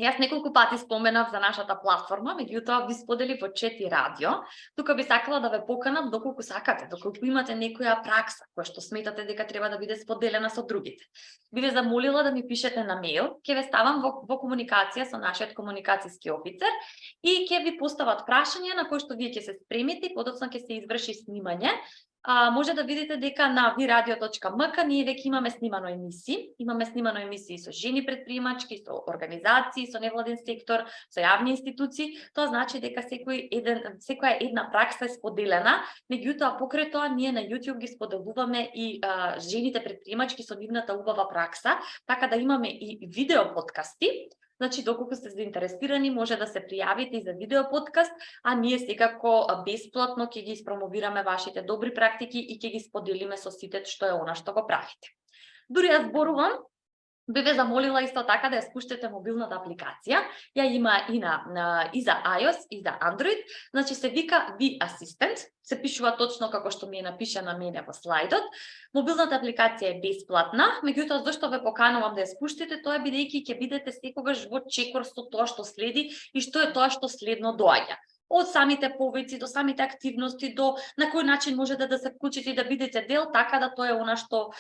Јас неколку пати споменав за нашата платформа, меѓутоа ви сподели во Чет и радио. Тука би сакала да ве поканам доколку сакате, доколку имате некоја пракса која што сметате дека треба да биде споделена со другите. Би ве замолила да ми пишете на мејл, ќе ве ставам во комуникација со нашиот комуникацијски офицер и ќе ви постават прашања на кои што вие ќе се спремите и подоцна ќе се изврши снимање. Може да видите дека на viradio.mk ние веќе имаме снимано емисии. Имаме снимано емисии со жени претприемачки, со организации, со невладен сектор, со јавни институции. Тоа значи дека секоја една пракса е споделена, меѓутоа покрај тоа ние на YouTube ги споделуваме и жените претприемачки со нивната убава пракса, така да имаме и видео подкасти. Значи, доколку сте заинтересирани, може да се пријавите и за видео подкаст, а ние секако бесплатно ќе ги испромовираме вашите добри практики и ќе ги споделиме со сите што е она што го правите. Дури ја зборувам, би ве замолила исто така да ја спуштите мобилната апликација. Ја има и за iOS и за Android. Значи се вика V Assistant, се пишува точно како што ми е напишана мене во слайдот. Мобилната апликација е бесплатна, меѓутоа зашто ве поканувам да ја спуштите, тоа е бидејќи ќе бидете секогаш во чекор со тоа што следи и што е тоа што следно доаѓа. Од самите повици до самите активности, до на кој начин можете да се вклучите и да бидете дел, така да тоа е она што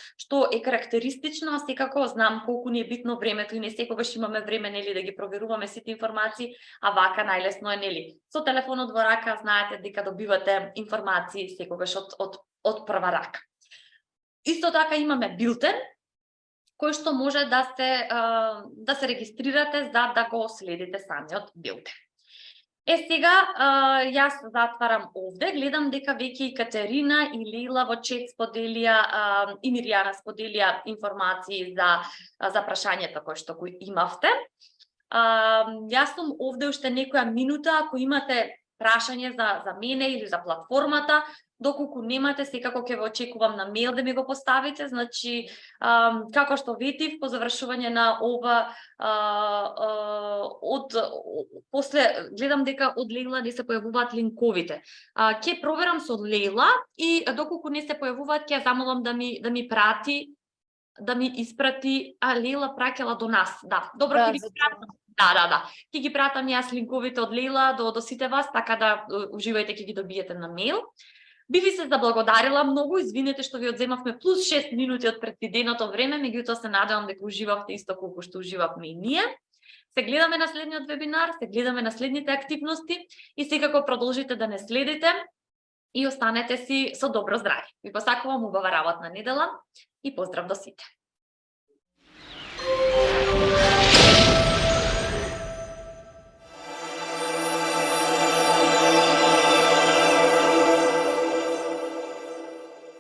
е карактеристично, а секако знам колку ни е битно времето и не секогаш имаме време нели да ги проверуваме сите информации, а вака најлесно е нели. Со телефонот во рака знаете дека добивате информации секогаш од прва рака. Исто така имаме билтен кој што може да се регистрирате за да го следите самиот билтен. Сега, јас затварам овде, гледам дека веќе и Катерина и Лейла во чет споделија и Миријана споделија информации за прашањето кои што имавте. Јас сум овде уште некоја минута, ако имате прашање за мене или за платформата, доколку немате, секако ќе ве очекувам на мејл да ми го поставите. Значи, како што ветив, по завршување на ова, после гледам дека од Лейла не се појавуваат линковите. Ќе проверам со Лейла и доколку не се појавуваат, ќе замолам да ми прати, да ми испрати, Лейла праќала до нас. Да, добро, ќе ви пратам. Да. Ќе ги пратам јас линковите од Лейла до сите вас, така да уживајте, ќе ги добиете на мејл. Би ви се заблагодарила многу, извинете што ви одземавме плюс 6 минути од предвиденото време, меѓутоа се надевам дека уживавте исто колку што уживавме и ние. Се гледаме на следниот вебинар, се гледаме на следните активности и секако продолжите да не следите и останете си со добро здравје. Ви посакувам убава работна недела и поздрав до сите.